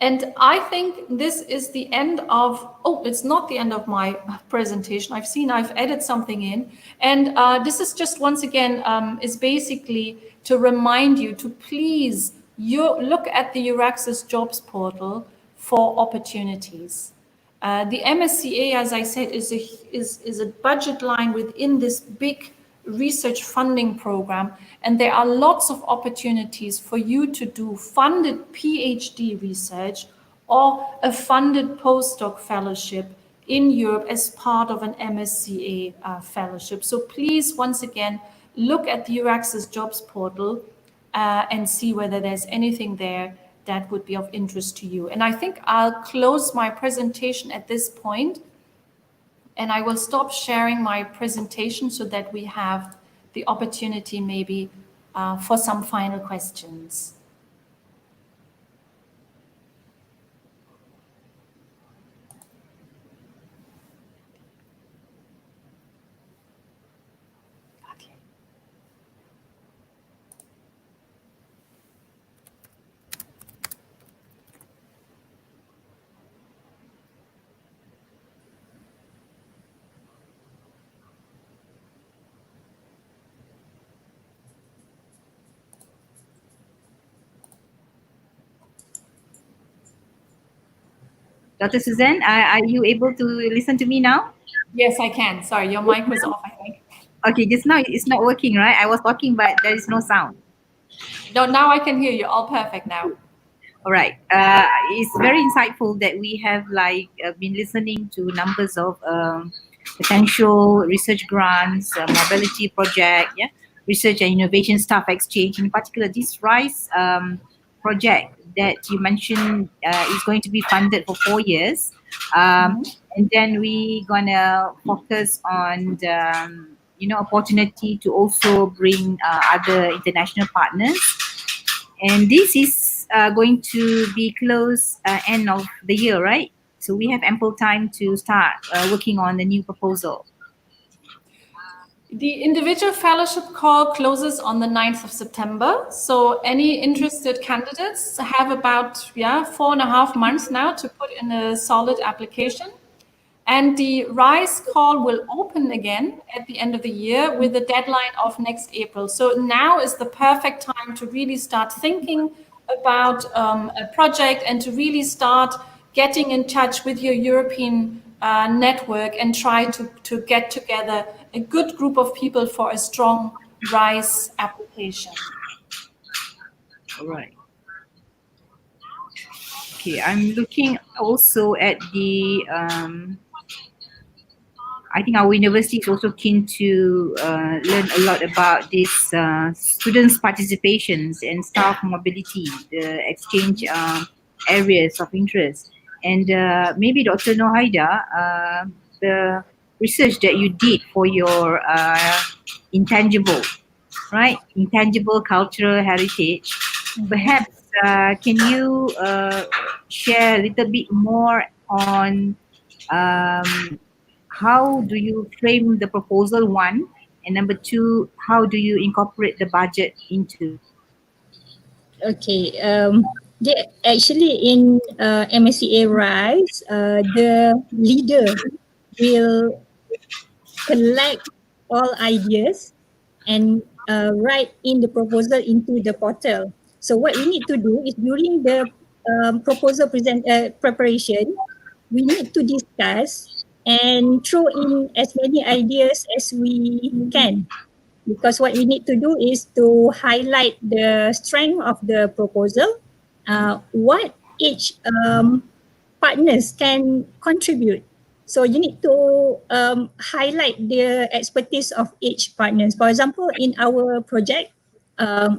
And I think this is the end of, it's not the end of my presentation. I've added something in. And this is just, once again, is basically to remind you to please look at the Euraxess jobs portal for opportunities. The MSCA, as I said, is a budget line within this big research funding program, and there are lots of opportunities for you to do funded PhD research or a funded postdoc fellowship in Europe as part of an MSCA fellowship. So please, once again, look at the Euraxess jobs portal and see whether there's anything there that would be of interest to you. And I think I'll close my presentation at this point, and I will stop sharing my presentation so that we have the opportunity maybe for some final questions.
Dr. Suzanne, are you able to listen to me now?
Yes, I can. Sorry, your mic was off, I think.
Okay, just now it's not working, right? I was talking, but there is no sound.
No, now I can hear you. All perfect now.
All right. It's very insightful that we have been listening to numbers of potential research grants, mobility project, research and innovation staff exchange. In particular, this RISE project that you mentioned is going to be funded for 4 years. And then we gonna focus on the, opportunity to also bring other international partners. And this is going to be closed end of the year, right? So we have ample time to start working on the new proposal.
The individual fellowship call closes on the 9th of September. So any interested candidates have about 4.5 months now to put in a solid application. And the RISE call will open again at the end of the year with the deadline of next April. So now is the perfect time to really start thinking about a project and to really start getting in touch with your European network and try to get together a good group of people for a strong RISE application.
All right. Okay, I'm looking also at the I think our university is also keen to learn a lot about this students' participations and staff mobility, the exchange areas of interest. And maybe Dr. Nohaida, the research that you did for your intangible, right? Intangible cultural heritage. Perhaps can you share a little bit more on how do you frame the proposal, one, and number two, how do you incorporate the budget into?
Okay. They actually in MSCA RISE, the leader will collect all ideas and write in the proposal into the portal. So what we need to do is during the proposal preparation, we need to discuss and throw in as many ideas as we can, because what we need to do is to highlight the strength of the proposal, what each partners can contribute. So you need to highlight the expertise of each partners. For example, in our project,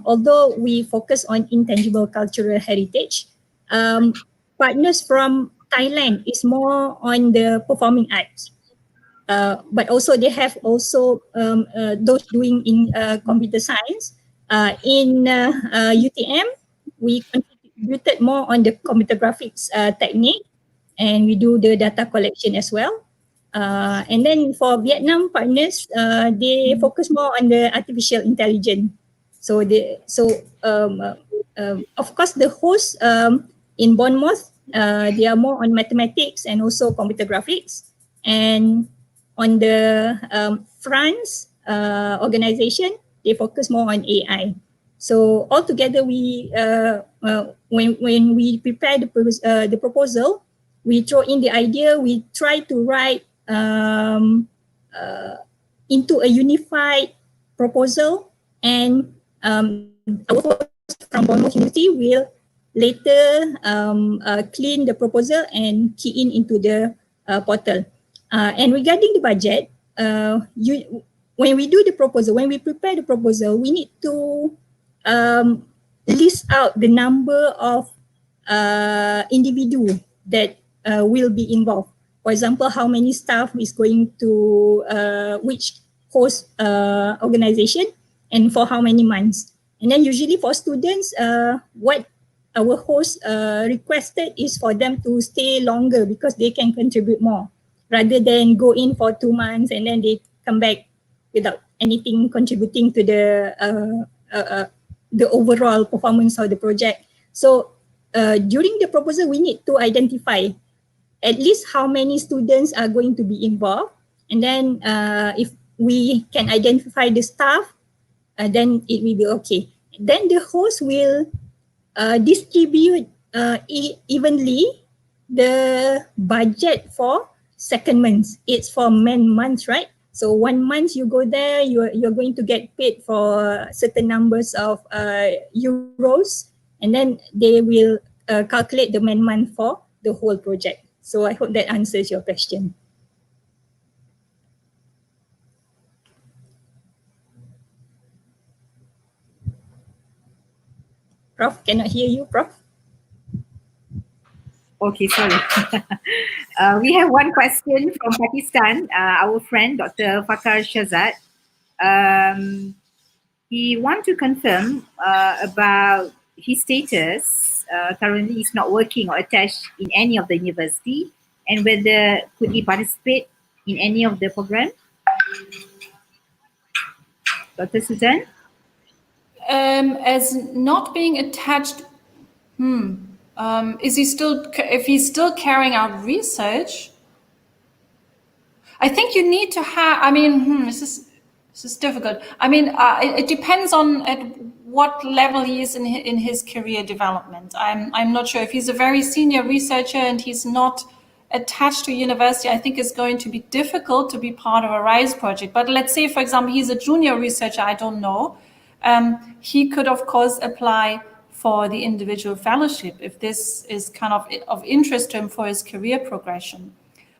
although we focus on intangible cultural heritage, partners from Thailand is more on the performing arts. But also they have also those doing in computer science. In UTM, we contributed more on the computer graphics technique, and we do the data collection as well. And then for Vietnam partners, they focus more on the artificial intelligence. So of course the hosts in Bournemouth, they are more on mathematics and also computer graphics. And on the France organization, they focus more on AI. So altogether, we when we prepare the proposal, we throw in the idea. We try to write into a unified proposal, and our host from Bournemouth University will later clean the proposal and key in into the portal. And regarding the budget, when we do the proposal, when we prepare the proposal, we need to list out the number of individual that will be involved. For example, how many staff is going to which host organization and for how many months. And then usually for students, what our host requested is for them to stay longer because they can contribute more, rather than go in for 2 months and then they come back without anything contributing to the overall performance of the project. So during the proposal, we need to identify at least how many students are going to be involved. And then if we can identify the staff, then it will be okay. Then the host will distribute evenly the budget for second month. It's for months, right? So 1 month you go there, you're going to get paid for certain numbers of euros, and then they will calculate the month for the whole project. So I hope that answers your question. Prof, cannot hear you, Prof.
Okay, sorry. We have one question from Pakistan, our friend Dr. Fakar Shazad. He wants to confirm about his status. Currently, he's not working or attached in any of the university, and whether could he participate in any of the program. Dr. Suzanne?
As not being attached, is he still, if he's still carrying out research, I think you need to have, I mean, this is difficult. I mean, it depends on at what level he is in his career development. I'm not sure. If he's a very senior researcher and he's not attached to university, I think it's going to be difficult to be part of a RISE project. But let's say, for example, he's a junior researcher, I don't know. He could, of course, apply for the individual fellowship if this is kind of interest to him for his career progression.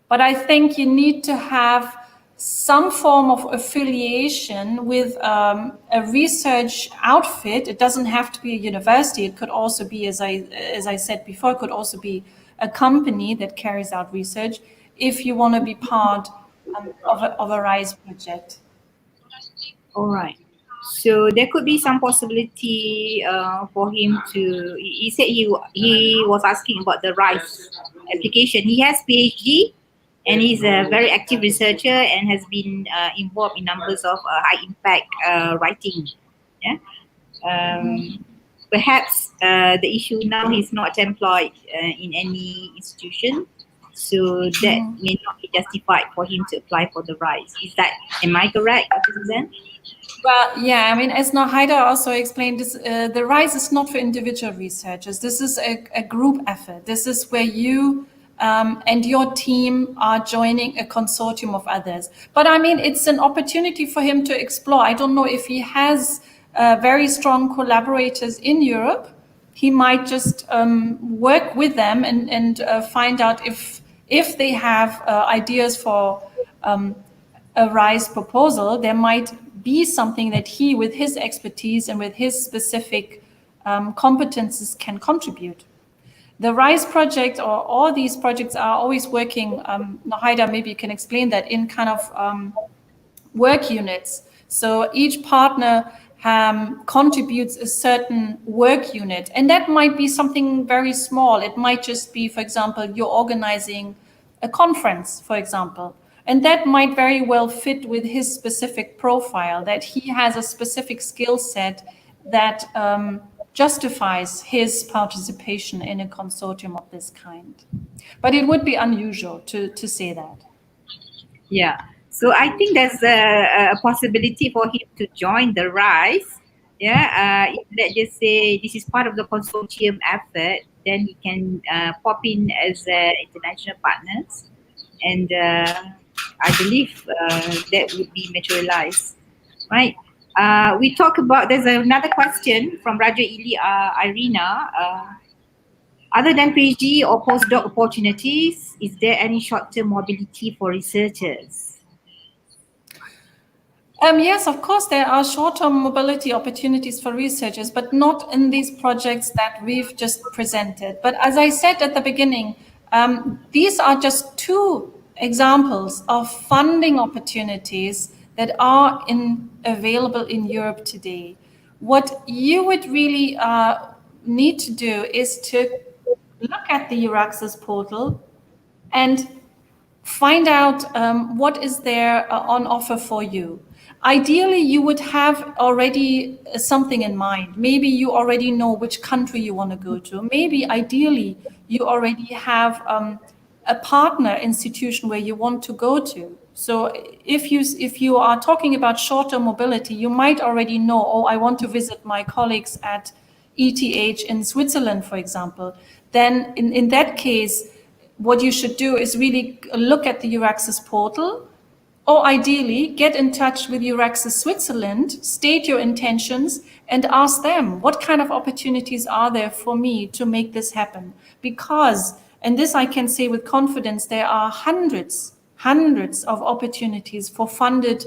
But I think you need to have some form of affiliation with a research outfit. It doesn't have to be a university. It could also be, as I said before, it could also be a company that carries out research if you want to be part of a RISE project.
All right. So there could be some possibility for him to. He said he was asking about the RISE application. He has PhD, and he's a very active researcher and has been involved in numbers of high impact writing. Yeah. Perhaps the issue now he's not employed in any institution, so that may not be justified for him to apply for the RISE. Am I correct, Dr. Suzanne?
Well, yeah, I mean, as Haida also explained, this, the RISE is not for individual researchers. This is a group effort. This is where you and your team are joining a consortium of others. But I mean, it's an opportunity for him to explore. I don't know if he has very strong collaborators in Europe. He might just work with them and find out if they have ideas for a RISE proposal. There might be something that he, with his expertise and with his specific competences, can contribute. The RISE project, or all these projects, are always working, Haida, maybe you can explain that, in kind of work units. So each partner contributes a certain work unit, and that might be something very small. It might just be, for example, you're organizing a conference, for example, and that might very well fit with his specific profile, that he has a specific skill set that justifies his participation in a consortium of this kind. But it would be unusual to say that.
Yeah. So I think there's a possibility for him to join the RISE. Yeah. Let's just say this is part of the consortium effort, then he can pop in as international partners, and I believe that would be materialized, right? We talk about, there's another question from Raja Irina. Other than PhD or postdoc opportunities, is there any short-term mobility for researchers?
Yes, of course, there are short-term mobility opportunities for researchers, but not in these projects that we've just presented. But as I said at the beginning, these are just two examples of funding opportunities that are available in Europe today. What you would really need to do is to look at the Euraxess portal and find out what is there on offer for you. Ideally, you would have already something in mind. Maybe you already know which country you want to go to. Maybe ideally, you already have a partner institution where you want to go to. So if you are talking about short-term mobility, you might already know, oh, I want to visit my colleagues at ETH in Switzerland, for example. Then in that case, what you should do is really look at the Euraxess portal, or ideally get in touch with Euraxess Switzerland, state your intentions, and ask them, what kind of opportunities are there for me to make this happen? Because, and this I can say with confidence, there are hundreds of opportunities for funded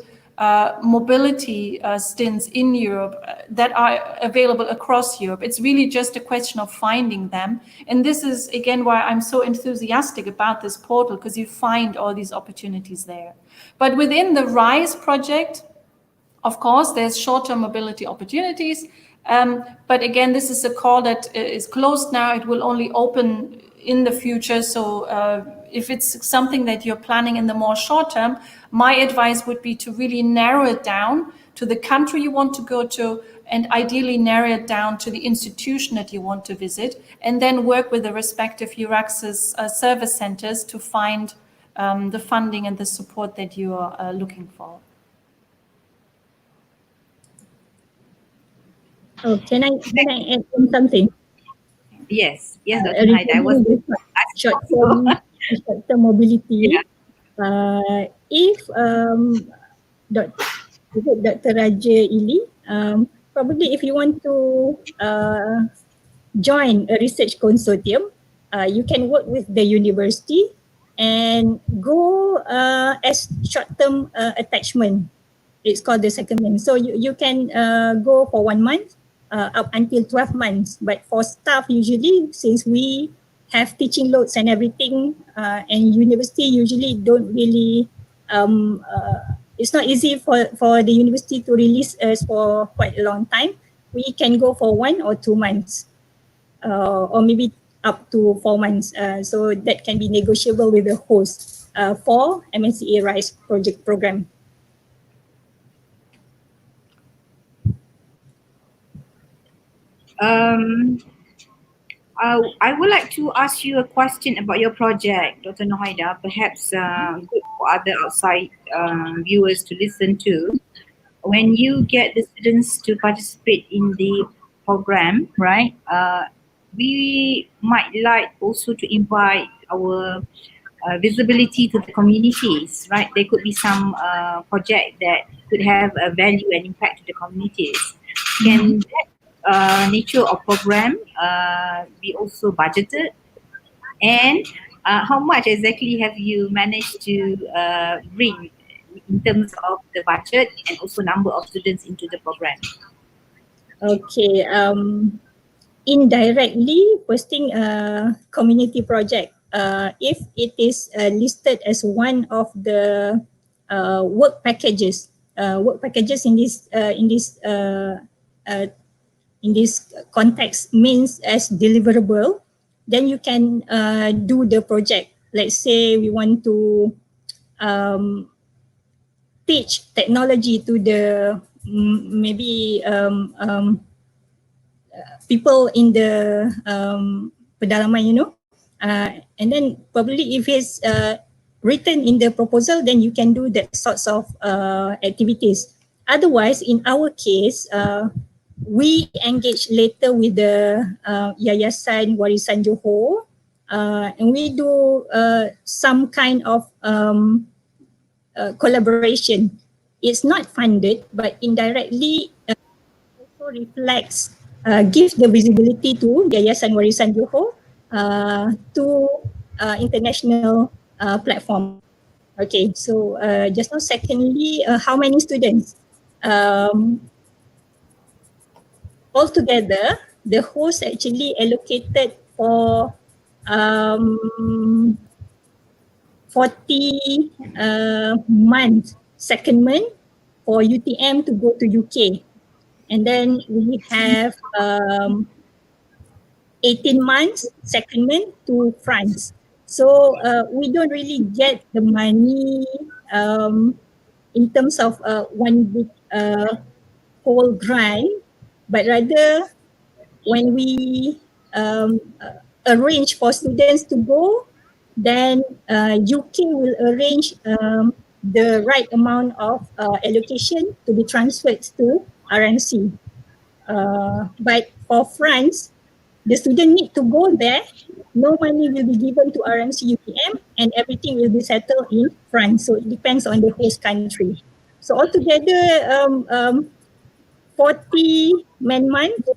mobility stints in Europe that are available across Europe. It's really just a question of finding them. And this is, again, why I'm so enthusiastic about this portal, because you find all these opportunities there. But within the RISE project, of course, there's short-term mobility opportunities. But again, this is a call that is closed now. It will only open in the future. So if it's something that you're planning in the more short term, my advice would be to really narrow it down to the country you want to go to, and ideally narrow it down to the institution that you want to visit, and then work with the respective Euraxess service centers to find the funding and the support that you are looking for.
Oh, can I add on something?
Yes, Dr. Haida. I was
short-term mobility.
Yeah.
If Dr. Raja Ili, probably if you want to join a research consortium, you can work with the university and go as short-term attachment. It's called the secondment. So you can go for 1 month up until 12 months. But for staff, usually, since we have teaching loads and everything, and university usually don't really, it's not easy for the university to release us for quite a long time. We can go for 1 or 2 months, or maybe up to 4 months. So that can be negotiable with the host for MNCA RISE project program.
I would like to ask you a question about your project, Dr. Nohaida, perhaps good for other outside viewers to listen to. When you get the students to participate in the program, right, we might like also to invite our visibility to the communities, right? There could be some project that could have a value and impact to the communities. Can that nature of program be also budgeted? And how much exactly have you managed to bring in terms of the budget and also number of students into the program?
Okay, indirectly posting a community project, if it is listed as one of the work packages in this context means as deliverable, then you can do the project. Let's say we want to teach technology to the maybe people in the pedalaman, and then probably if it's written in the proposal, then you can do that sorts of activities. Otherwise, in our case, we engage later with the Yayasan Warisan Johor, and we do some kind of collaboration. It's not funded, but indirectly also reflects, gives the visibility to Yayasan Warisan Johor to international platform. Okay, so just now, secondly, how many students? Altogether, the host actually allocated for 40 month secondment for UTM to go to UK. And then we have 18 months secondment to France. So we don't really get the money in terms of one big whole grant, but rather when we arrange for students to go, then UK will arrange the right amount of allocation to be transferred to RMC. But for France, the student need to go there. No money will be given to RMC UTM, and everything will be settled in France. So it depends on the host country. So altogether, 40 man-month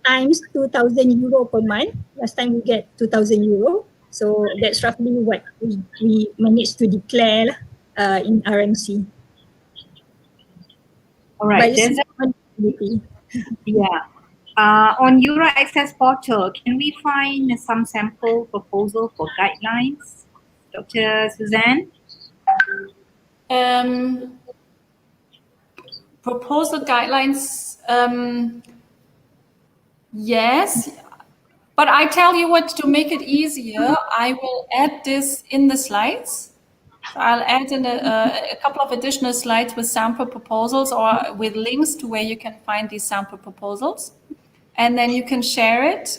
times 2,000 euro per month. Last time we get 2,000 euro. So that's roughly what we managed to declare in RMC.
All right.
But it's
There's
not on activity.
yeah. On Euraxess portal, can we find some sample proposal for guidelines, Dr. Suzanne?
Proposal guidelines, yes, but I tell you what, to make it easier, I will add this in the slides. So I'll add in a couple of additional slides with sample proposals or with links to where you can find these sample proposals. And then you can share it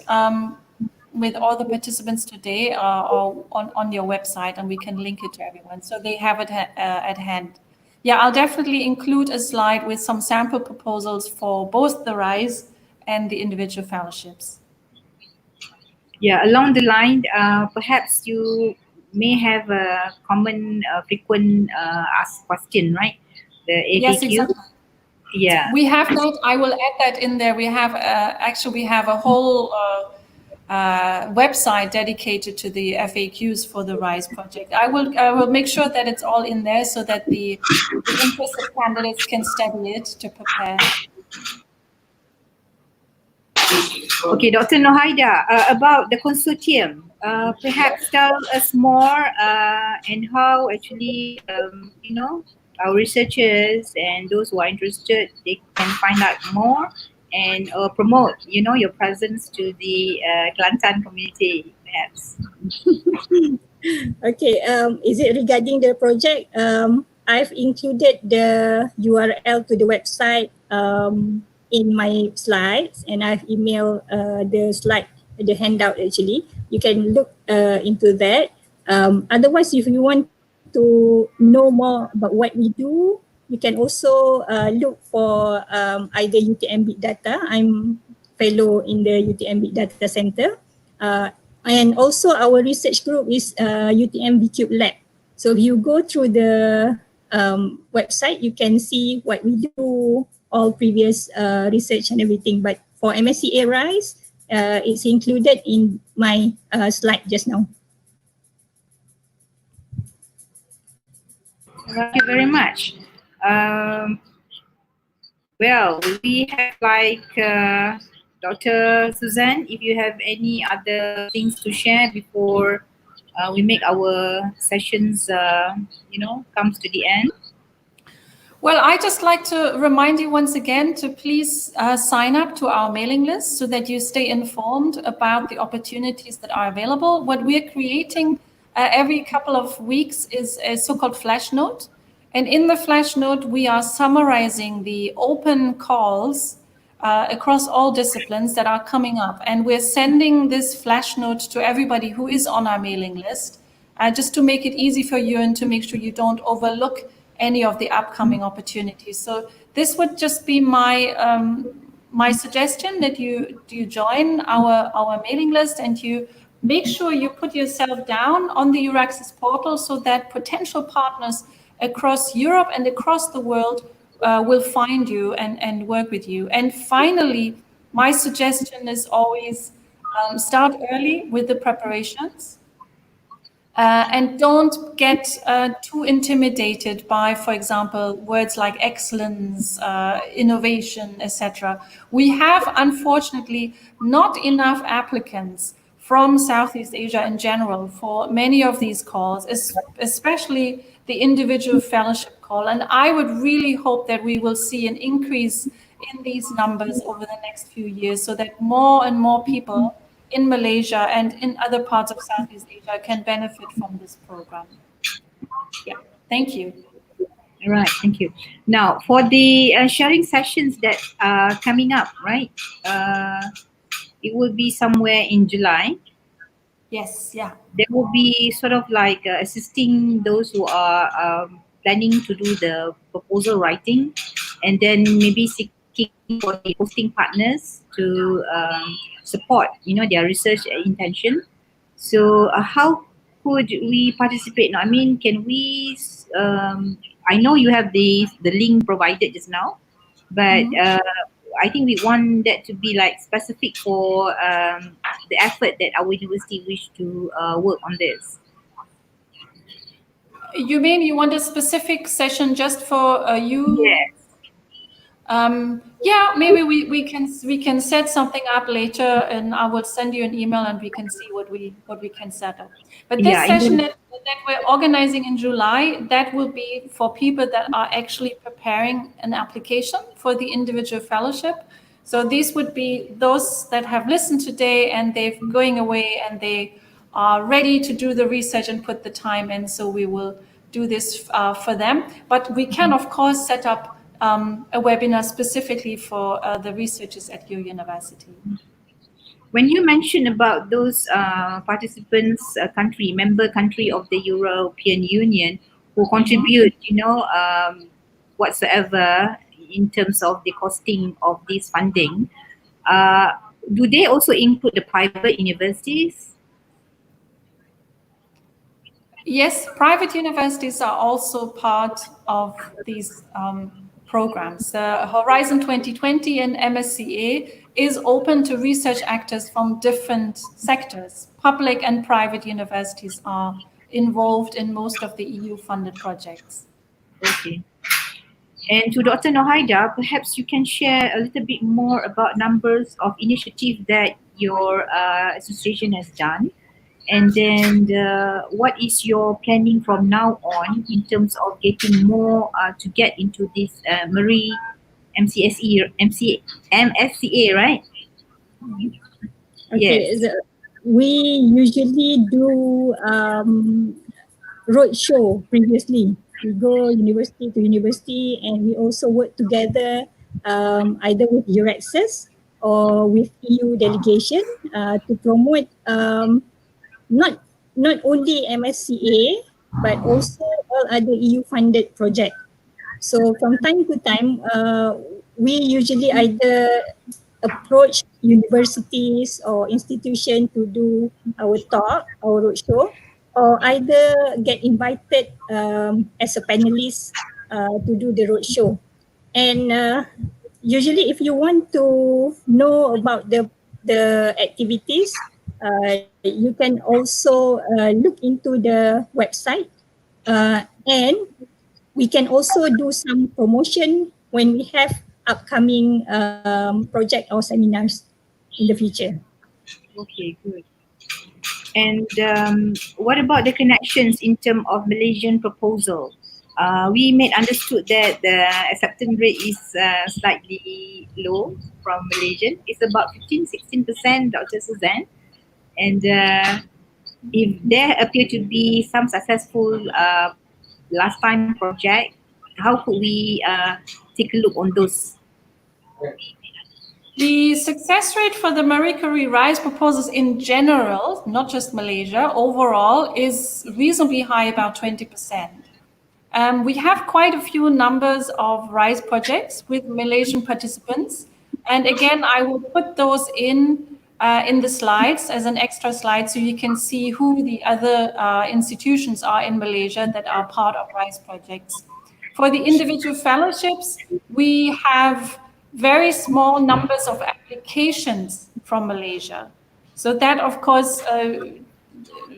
with all the participants today or on your website, and we can link it to everyone so they have it at hand. Yeah, I'll definitely include a slide with some sample proposals for both the RISE and the individual fellowships.
Yeah, along the line, perhaps you may have a common, frequent asked question, right? The FAQ.
Yes, exactly.
Yeah.
We have that. I will add that in there. We have actually we have a whole website dedicated to the FAQs for the RISE project. I will make sure that it's all in there so that the interested candidates can study it to prepare.
Okay, Dr. Nohaida, about the consortium, perhaps tell us more and how actually, our researchers and those who are interested, they can find out more and promote, your presence to the Kelantan community, perhaps.
Okay, is it regarding the project? I've included the URL to the website in my slides, and I've emailed the slide, the handout actually. You can look into that. Otherwise, if you want to know more about what we do, you can also look for either UTM Big Data. I'm fellow in the UTM Big Data Center. And also our research group is UTM BCube Lab. So if you go through the website, you can see what we do, all previous research and everything. But for MSCA RISE, it's included in my slide just now.
Thank you very much. Well, we have Dr. Suzanne, if you have any other things to share before we make our sessions, comes to the end.
Well, I just like to remind you once again to please sign up to our mailing list so that you stay informed about the opportunities that are available. What we're creating every couple of weeks is a so-called flash note. And in the flash note, we are summarizing the open calls across all disciplines that are coming up. And we're sending this flash note to everybody who is on our mailing list, just to make it easy for you and to make sure you don't overlook any of the upcoming opportunities. So this would just be my my suggestion that you join our mailing list and you make sure you put yourself down on the Euraxess portal so that potential partners across Europe and across the world will find you and work with you. And finally, my suggestion is always start early with the preparations. And don't get too intimidated by, for example, words like excellence, innovation, etc. We have, unfortunately, not enough applicants from Southeast Asia in general for many of these calls, especially the individual fellowship call. And I would really hope that we will see an increase in these numbers over the next few years so that more and more people in Malaysia and in other parts of Southeast Asia can benefit from this program. Yeah, thank you.
All right, thank you. Now, for the sharing sessions that are coming up, right? It will be somewhere in July.
Yes, yeah.
There will be sort of like assisting those who are planning to do the proposal writing, and then maybe seeking for the hosting partners to support, their research intention. So how could we participate? Now, I mean, can we? I know you have the link provided just now, but I think we want that to be like specific for the effort that our university wish to work on this.
You mean you want a specific session just for you?
Yes.
Yeah, maybe we can set something up later, and I will send you an email, and we can see what we can set up. But this
Yeah,
session that we're organizing in July, that will be for people that are actually preparing an application for the individual fellowship. So these would be those that have listened today and they're going away and they are ready to do the research and put the time in. So we will do this for them. But we can, of course, set up a webinar specifically for the researchers at your university.
when you mention about those participants, member country of the European Union who contribute, whatsoever in terms of the costing of this funding, uh, do they also include the private universities?
Yes, private universities are also part of these programs. The Horizon 2020 and MSCA is open to research actors from different sectors. Public and private universities are involved in most of the EU-funded projects.
Okay. And to Dr. Nohaida, perhaps you can share a little bit more about numbers of initiatives that your association has done. And then what is your planning from now on in terms of getting more to get into this Marie MSCA, right?
Okay,
Yes.
we usually do roadshow previously. We go university to university, and we also work together either with Euraxess or with EU delegation to promote not not only MSCA but also all other EU funded projects. So from time to time, we usually either approach universities or institutions to do our talk, our roadshow, or either get invited as a panelist to do the roadshow. And usually, if you want to know about the activities, you can also look into the website, and we can also do some promotion when we have upcoming project or seminars in the future.
Okay, good. And what about the connections in terms of Malaysian proposal? We made understood that the acceptance rate is slightly low from Malaysian. It's about 15-16%, Dr. Suzanne. And if there appear to be some successful last time project, how could we take a look on those?
The success rate for the Marie Curie RISE proposals in general, not just Malaysia, overall is reasonably high, about 20%. We have quite a few numbers of RISE projects with Malaysian participants. And again, I will put those in the slides as an extra slide so you can see who the other institutions are in Malaysia that are part of RISE projects. For the individual fellowships, we have very small numbers of applications from Malaysia. So that, of course,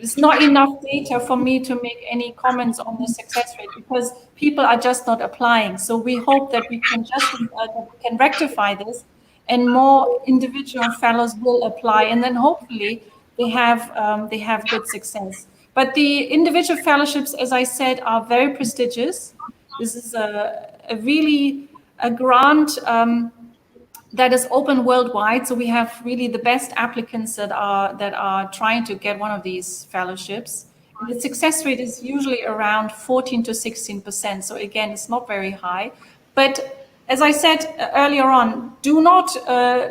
is not enough data for me to make any comments on the success rate because people are just not applying. So we hope that we can rectify this, and more individual fellows will apply, and then hopefully they have good success. But the individual fellowships, as I said, are very prestigious. This is really a grant that is open worldwide. So we have really the best applicants that are trying to get one of these fellowships. And the success rate is usually around 14 to 16%. So again, it's not very high. But as I said earlier on, do not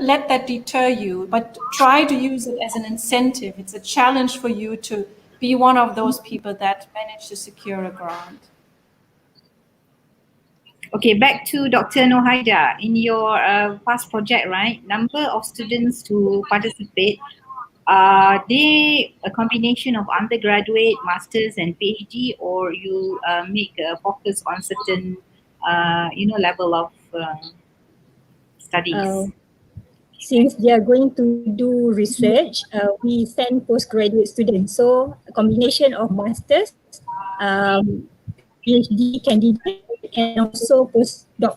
let that deter you, but try to use it as an incentive. It's a challenge for you to be one of those people that manage to secure a grant.
Okay, back to Dr. Nohaida. In your past project, right, number of students who participate, are they a combination of undergraduate, masters and PhD, or you make a focus on certain, level of studies?
Since they are going to do research, we send postgraduate students. So a combination of masters, PhD candidate, and also postdoc.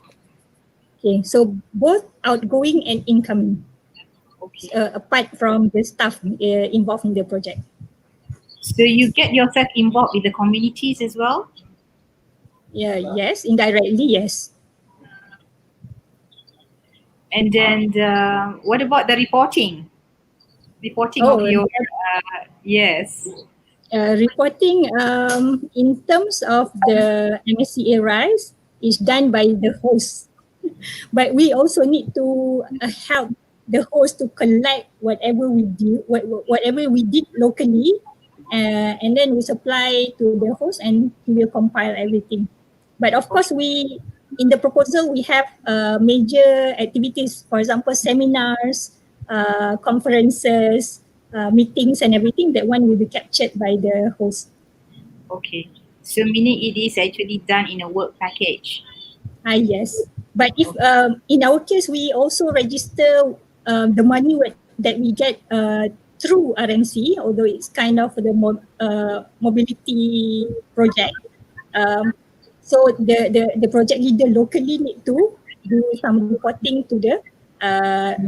Okay, so both outgoing and incoming,
Okay.
apart from the staff involved in the project.
So you get yourself involved with the communities as well?
Yeah, yes, indirectly, yes.
And then what about the reporting? Reporting of
Oh,
your, yes.
reporting in terms of the MSCA RISE is done by the host, but we also need to help the host to collect whatever we do, whatever we did locally, and then we supply to the host, and he will compile everything. But of course, we in the proposal we have major activities, for example, seminars, conferences, meetings, and everything. That one will be captured by the host.
Okay. So meaning it is actually done in a work package.
Yes. But if in our case, we also register the money that we get through RMC, although it's kind of the mobility project. So the project leader locally need to do some reporting to the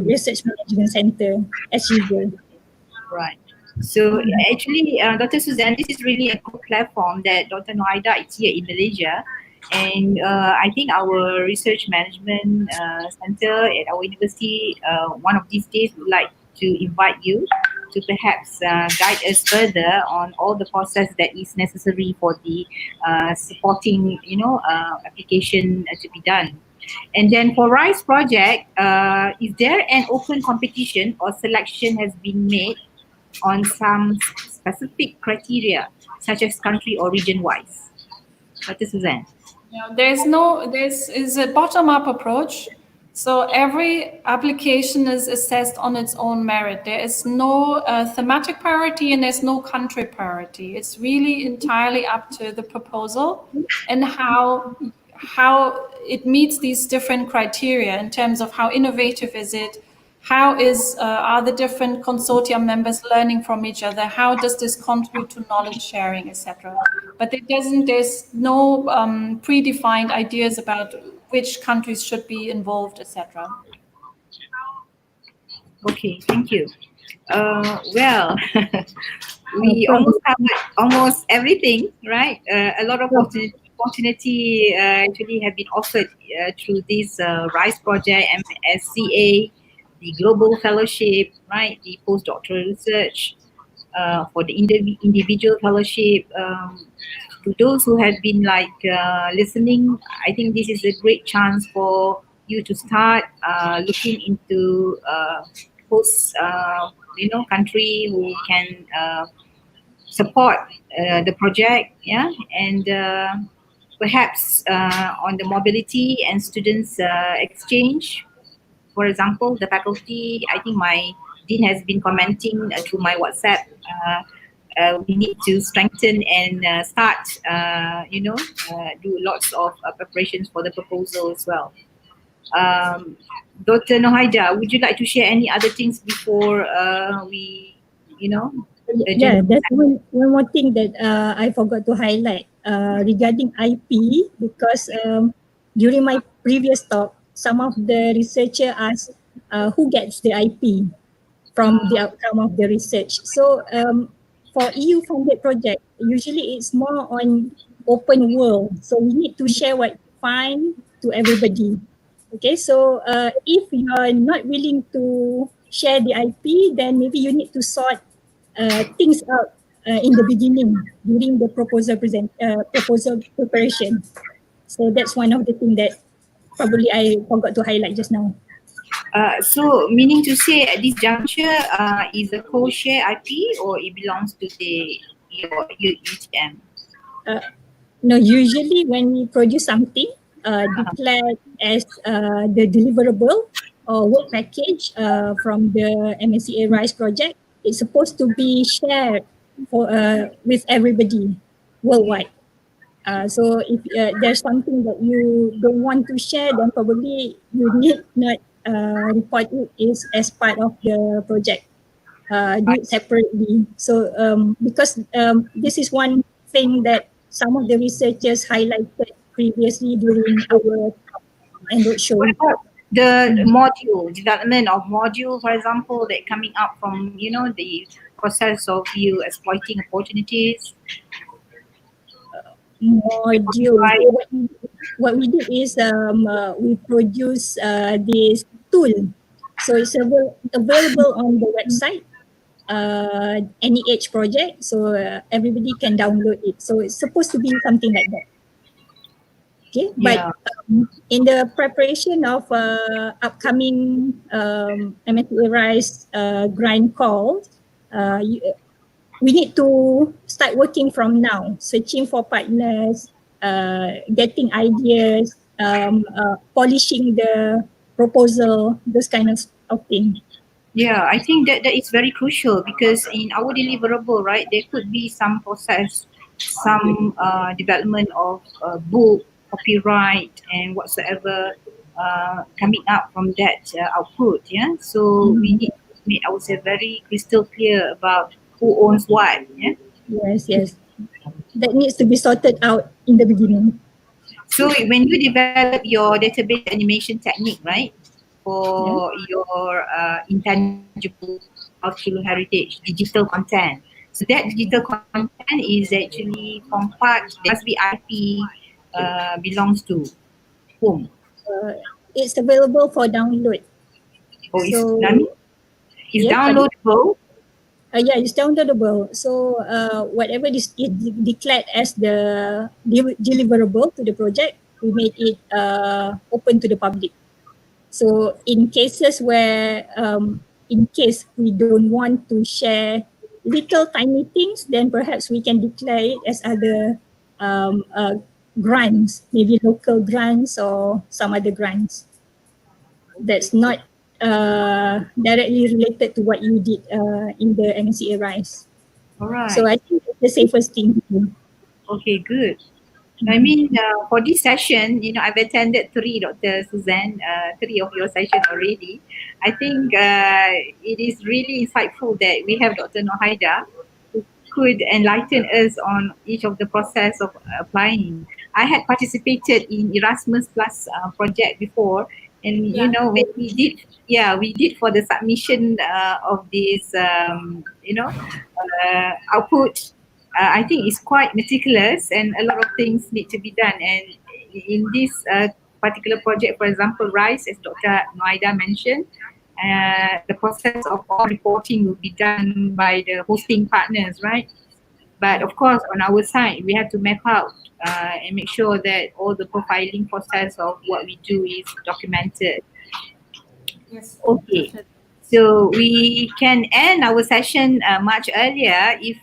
research management center as usual.
Right. So actually, Dr. Suzanne, this is really a good platform that Dr. Noaida is here in Malaysia. And I think our research management center at our university, one of these days would like to invite you to perhaps guide us further on all the process that is necessary for the supporting, application to be done. And then for RISE project, is there an open competition or selection has been made on some specific criteria, such as country or region-wise? Dr. Suzanne.
Yeah, this is a bottom-up approach. So every application is assessed on its own merit. There is no thematic priority and there's no country priority. It's really entirely up to the proposal and how it meets these different criteria in terms of how innovative is it, how are the different consortium members learning from each other, how does this contribute to knowledge sharing, etc. But there's no predefined ideas about which countries should be involved, etc.
Okay, thank you. Well, we almost covered almost everything, right? A lot of opportunity actually have been offered through this RISE project, MSCA, the Global Fellowship, right? The postdoctoral research, for the individual fellowship. To those who have been listening, I think this is a great chance for you to start looking into host, country who can support the project, yeah, and perhaps on the mobility and students exchange. For example, the faculty, I think my dean has been commenting through my WhatsApp. We need to strengthen and start, do lots of preparations for the proposal as well. Dr. Nohaida, would you like to share any other things before we,
Yeah, there's one more thing that I forgot to highlight regarding IP, because during my previous talk, some of the researcher asked who gets the IP from the outcome of the research. So for EU funded project, usually it's more on open world. So we need to share what we find to everybody. Okay, so if you are not willing to share the IP, then maybe you need to sort things out in the beginning during the proposal preparation. So that's one of the things that probably I forgot to highlight just now.
So meaning to say at this juncture, is a co-share IP or it belongs to your UTM?
No, usually when we produce something declared as the deliverable or work package from the MSCA RISE project, it's supposed to be shared with everybody worldwide. So if there's something that you don't want to share, then probably you need not report it is as part of the project. Do it separately. So because this is one thing that some of the researchers highlighted previously during our talk. and roadshow.
What about the module, development of module, for example, that coming up from, you know, the process of you exploiting opportunities?
Module.
Right.
So what we did is we produce this tool. So it's available on the website, any age project. So everybody can download it. So it's supposed to be something like that. Okay, but
Yeah.
in the preparation of upcoming MSCA Rise grind call, we need to start working from now, searching for partners, getting ideas, polishing the proposal, those kind of things.
Yeah, I think that is very crucial because in our deliverable, right, there could be some process, some development of book, copyright, and whatsoever coming up from that output. Yeah, so we need to make ourselves very crystal clear about who owns what. Yeah.
Yes. That needs to be sorted out in the beginning.
So when you develop your database animation technique, right,
Yeah.
for your intangible cultural heritage, digital content. So that digital content is actually from part, there must be IP belongs to whom?
It's available for download.
Oh, it's,
So
I mean, it's
yeah, pardon?
downloadable.
Yeah, it's downloadable. So whatever is declared as the deliverable to the project, we made it open to the public. So in cases where, in case we don't want to share little tiny things, then perhaps we can declare it as other grants, maybe local grants or some other grants that's not directly related to what you did in the MCA Rise.
All right.
So I think it's the safest thing to do.
Okay, good. I mean, for this session, you know, I've attended three, Dr. Suzanne, three of your sessions already. I think it is really insightful that we have Dr. Nohaida who could enlighten us on each of the process of applying. I had participated in Erasmus Plus project before, and you know, when we did for the submission of this, output. I think it's quite meticulous and a lot of things need to be done. And in this particular project, for example, RISE, as Dr. Noaida mentioned, the process of all reporting will be done by the hosting partners, right? But of course, on our side, we have to map out and make sure that all the profiling process of what we do is documented.
Yes.
Okay.
Definitely.
So we can end our session much earlier if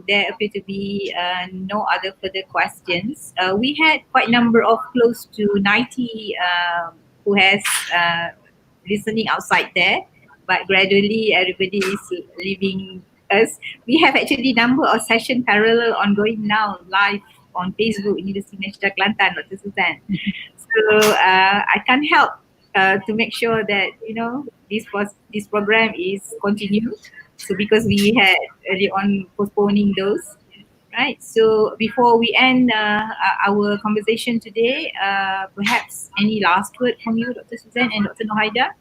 there appear to be no other further questions. We had quite a number of close to 90 who has listening outside there, but gradually everybody is leaving us. We have actually number of session parallel ongoing now live on Facebook, University Malaysia Kelantan, Dr. Suzanne. So I can't help to make sure that you know this program is continued. So because we had early on postponing those, right? So before we end our conversation today, perhaps any last word from you, Dr. Suzanne and Dr. Nohaida?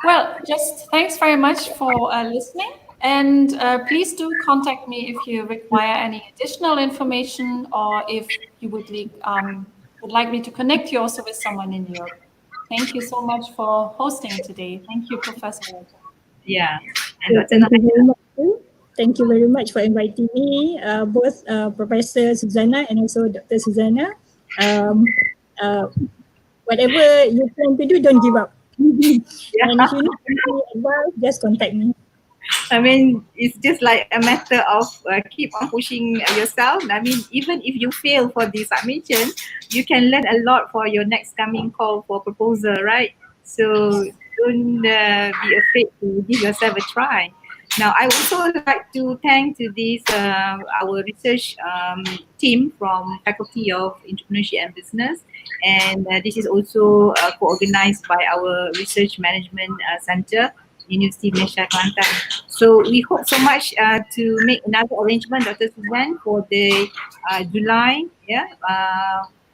Well, just thanks very much for listening. And please do contact me if you require any additional information or if you would like me to connect you also with someone in Europe. Thank you so much for hosting today. Thank you, Professor.
Yeah. And Dr.
Thank you very
Nohaida?
much. Thank you very much for inviting me, both Professor Suzana and also Dr. Suzana. Whatever you plan to do, don't give up. And if you need any advice, just contact me.
I mean, it's just like a matter of keep on pushing yourself. I mean, even if you fail for the submission, you can learn a lot for your next coming call for proposal, right? So don't be afraid to give yourself a try. Now, I also like to thank to this our research team from Faculty of Entrepreneurship and Business, and this is also co-organized by our Research Management Center, University Malaysia Kelantan. So we hope so much to make another arrangement, Dr. Suzanne, for the July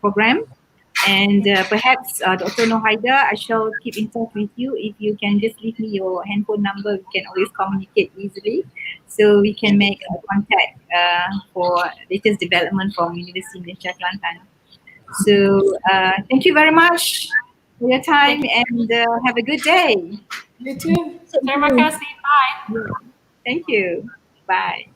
program. And perhaps Dr. Nohaida, I shall keep in touch with you. If you can just leave me your handphone number, we can always communicate easily. So we can make a contact for latest development from University Malaysia Kelantan. So thank you very much for your time and have a good day.
You too. Terima kasih. Bye.
Thank you. Bye.